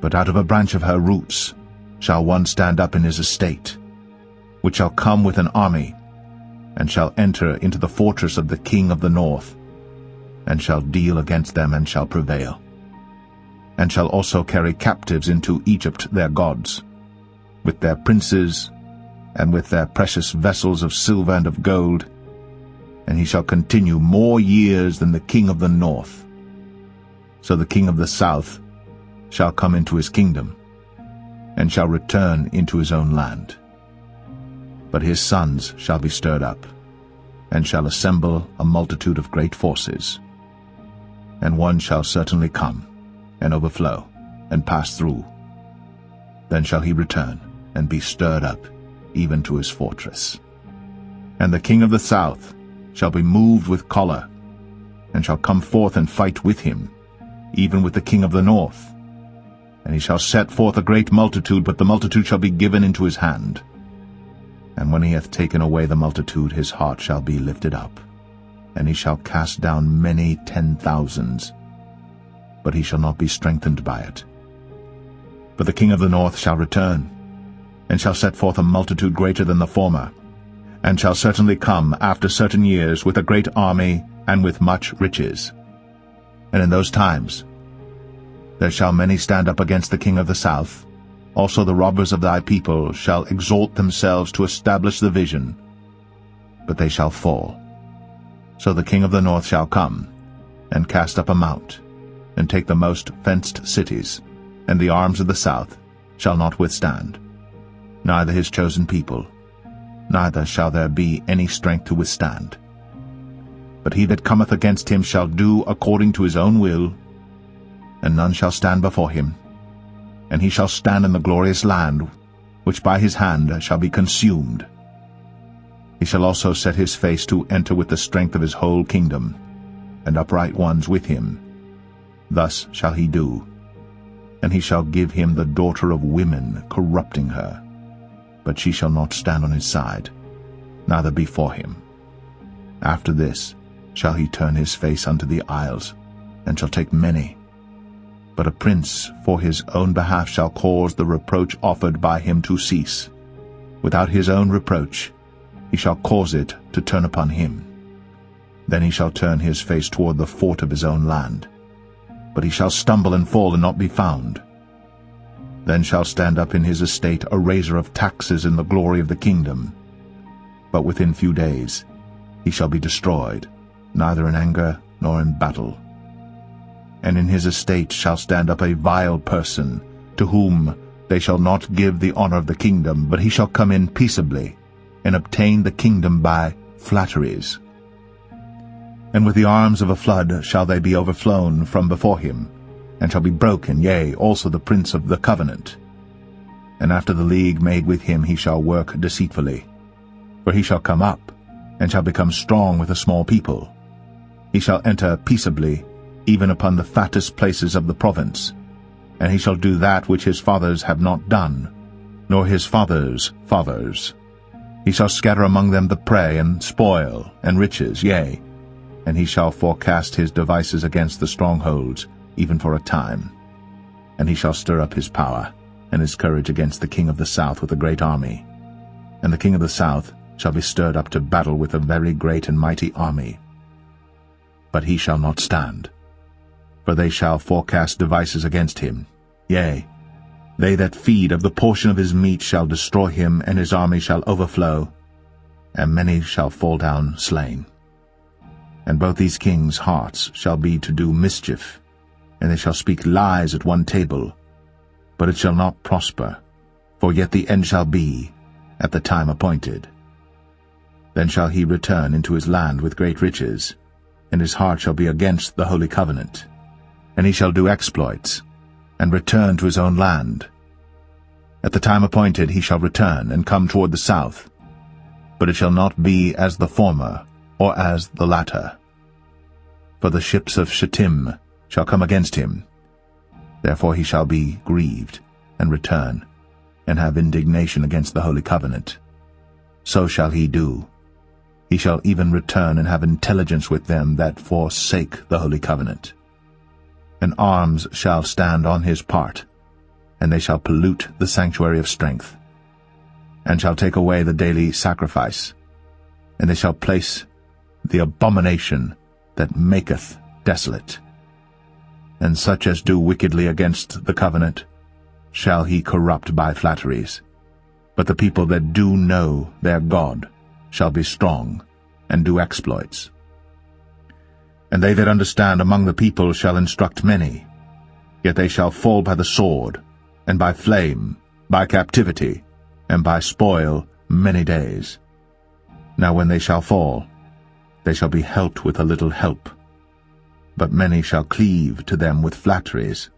But out of a branch of her roots shall one stand up in his estate, which shall come with an army, and shall enter into the fortress of the king of the north, and shall deal against them, and shall prevail, and shall also carry captives into Egypt their gods, with their princes, and with their precious vessels of silver and of gold, and he shall continue more years than the king of the north. So the king of the south shall come into his kingdom, and shall return into his own land. But his sons shall be stirred up, and shall assemble a multitude of great forces. And one shall certainly come, and overflow, and pass through. Then shall he return, and be stirred up, even to his fortress. And the king of the south shall be moved with choler, and shall come forth and fight with him, even with the king of the north. And he shall set forth a great multitude, but the multitude shall be given into his hand. And when he hath taken away the multitude, his heart shall be lifted up, and he shall cast down many 10,000s, but he shall not be strengthened by it. But the king of the north shall return, and shall set forth a multitude greater than the former, and shall certainly come after certain years with a great army and with much riches. And in those times there shall many stand up against the king of the south. Also the robbers of thy people shall exalt themselves to establish the vision, but they shall fall. So the king of the north shall come, and cast up a mount, and take the most fenced cities, and the arms of the south shall not withstand, neither his chosen people, neither shall there be any strength to withstand. But he that cometh against him shall do according to his own will, and none shall stand before him. And he shall stand in the glorious land, which by his hand shall be consumed. He shall also set his face to enter with the strength of his whole kingdom, and upright ones with him. Thus shall he do. And he shall give him the daughter of women, corrupting her. But she shall not stand on his side, neither before him. After this shall he turn his face unto the isles, and shall take many. But a prince for his own behalf shall cause the reproach offered by him to cease. Without his own reproach he shall cause it to turn upon him. Then he shall turn his face toward the fort of his own land. But he shall stumble and fall and not be found. Then shall stand up in his estate a raiser of taxes in the glory of the kingdom. But within few days he shall be destroyed, neither in anger nor in battle. And in his estate shall stand up a vile person, to whom they shall not give the honor of the kingdom, but he shall come in peaceably, and obtain the kingdom by flatteries. And with the arms of a flood shall they be overflown from before him, and shall be broken, yea, also the prince of the covenant. And after the league made with him he shall work deceitfully. For he shall come up, and shall become strong with a small people. He shall enter peaceably, even upon the fattest places of the province. And he shall do that which his fathers have not done, nor his fathers' fathers. He shall scatter among them the prey, and spoil, and riches, yea, and he shall forecast his devices against the strongholds, even for a time. And he shall stir up his power, and his courage against the king of the south with a great army. And the king of the south shall be stirred up to battle with a very great and mighty army. But he shall not stand, for they shall forecast devices against him. Yea, they that feed of the portion of his meat shall destroy him, and his army shall overflow, and many shall fall down slain. And both these kings' hearts shall be to do mischief, and they shall speak lies at one table, but it shall not prosper, for yet the end shall be at the time appointed. Then shall he return into his land with great riches, and his heart shall be against the holy covenant. And he shall do exploits, and return to his own land. At the time appointed he shall return, and come toward the south. But it shall not be as the former, or as the latter. For the ships of Shittim shall come against him. Therefore he shall be grieved, and return, and have indignation against the holy covenant. So shall he do. He shall even return and have intelligence with them that forsake the holy covenant. And arms shall stand on his part, and they shall pollute the sanctuary of strength, and shall take away the daily sacrifice, and they shall place the abomination that maketh desolate. And such as do wickedly against the covenant shall he corrupt by flatteries. But the people that do know their God shall be strong, and do exploits. And they that understand among the people shall instruct many, yet they shall fall by the sword, and by flame, by captivity, and by spoil many days. Now when they shall fall, they shall be helped with a little help. But many shall cleave to them with flatteries,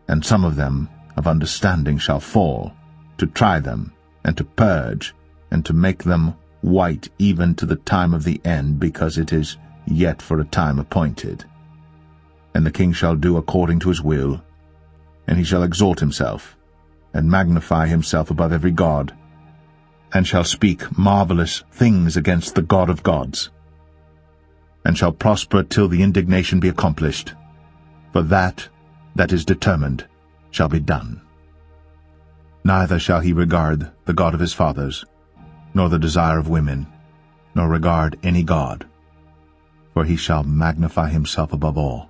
and some of them of understanding shall fall, to try them, and to purge, and to make them white even to the time of the end, because it is yet for a time appointed. And the king shall do according to his will, and he shall exalt himself, and magnify himself above every god, and shall speak marvelous things against the God of gods, and shall prosper till the indignation be accomplished, for that is determined shall be done. Neither shall he regard the God of his fathers, nor the desire of women, nor regard any god, for he shall magnify himself above all.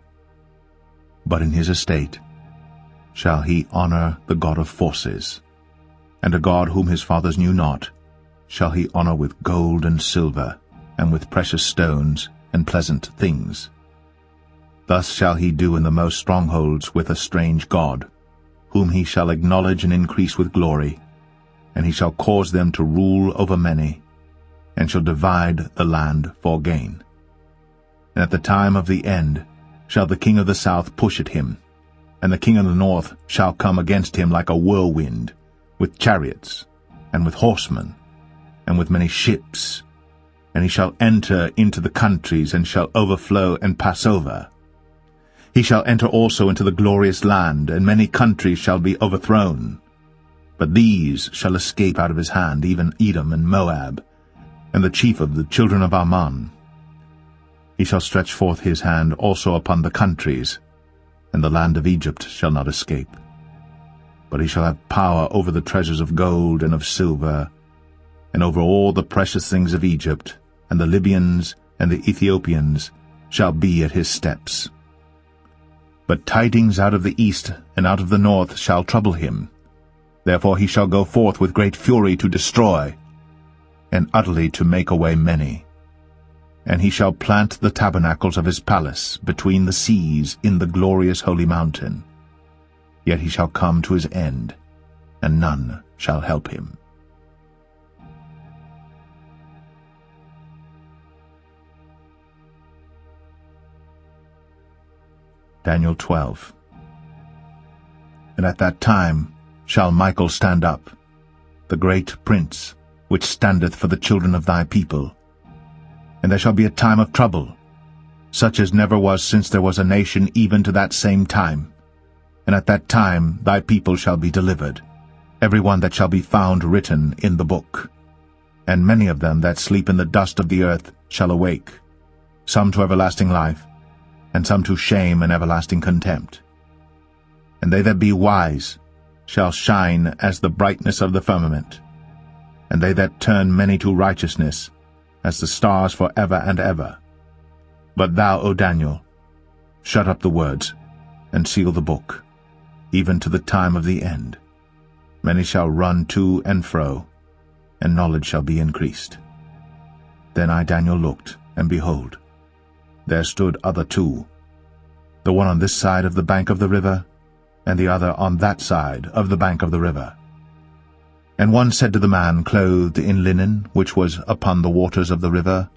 But in his estate shall he honor the God of forces, and a God whom his fathers knew not shall he honor with gold and silver, and with precious stones and pleasant things. Thus shall he do in the most strongholds with a strange God, whom he shall acknowledge and increase with glory, and he shall cause them to rule over many, and shall divide the land for gain. And at the time of the end shall the king of the south push at him, and the king of the north shall come against him like a whirlwind, with chariots, and with horsemen, and with many ships. And he shall enter into the countries, and shall overflow and pass over. He shall enter also into the glorious land, and many countries shall be overthrown. But these shall escape out of his hand, even Edom and Moab, and the chief of the children of Ammon. He shall stretch forth his hand also upon the countries, and the land of Egypt shall not escape. But he shall have power over the treasures of gold and of silver, and over all the precious things of Egypt, and the Libyans and the Ethiopians shall be at his steps. But tidings out of the east and out of the north shall trouble him. Therefore he shall go forth with great fury to destroy, and utterly to make away many. And he shall plant the tabernacles of his palace between the seas in the glorious holy mountain. Yet he shall come to his end, and none shall help him. Daniel 12. And at that time shall Michael stand up, the great prince, which standeth for the children of thy people. And there shall be a time of trouble, such as never was since there was a nation even to that same time. And at that time thy people shall be delivered, every one that shall be found written in the book. And many of them that sleep in the dust of the earth shall awake, some to everlasting life, and some to shame and everlasting contempt. And they that be wise shall shine as the brightness of the firmament, and they that turn many to righteousness as the stars for ever and ever. But thou, O Daniel, shut up the words, and seal the book, even to the time of the end. Many shall run to and fro, and knowledge shall be increased. Then I, Daniel, looked, and behold, there stood other two, the one on this side of the bank of the river, and the other on that side of the bank of the river. And one said to the man clothed in linen, which was upon the waters of the river,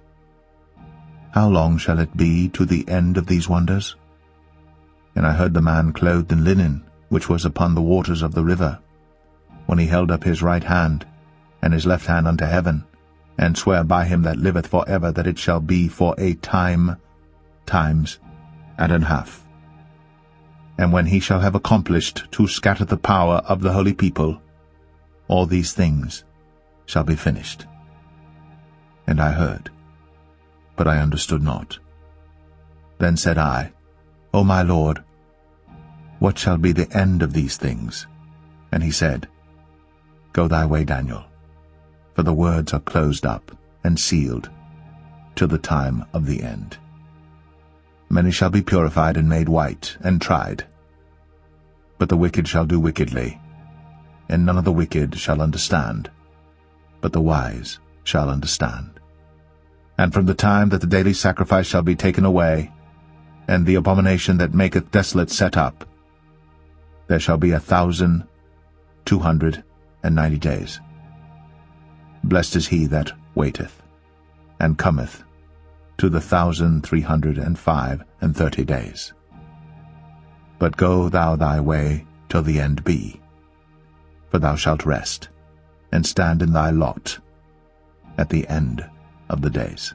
How long shall it be to the end of these wonders? And I heard the man clothed in linen, which was upon the waters of the river, when he held up his right hand and his left hand unto heaven, and swear by him that liveth for ever that it shall be for a time, times, and an half. And when he shall have accomplished to scatter the power of the holy people, all these things shall be finished. And I heard, but I understood not. Then said I, O my Lord, what shall be the end of these things? And he said, Go thy way, Daniel, for the words are closed up and sealed till the time of the end. Many shall be purified and made white and tried. But the wicked shall do wickedly, and none of the wicked shall understand, but the wise shall understand. And from the time that the daily sacrifice shall be taken away, and the abomination that maketh desolate set up, there shall be 1,290 days. Blessed is he that waiteth, and cometh to the 1,335 days. But go thou thy way till the end be, for thou shalt rest, and stand in thy lot at the end of the days.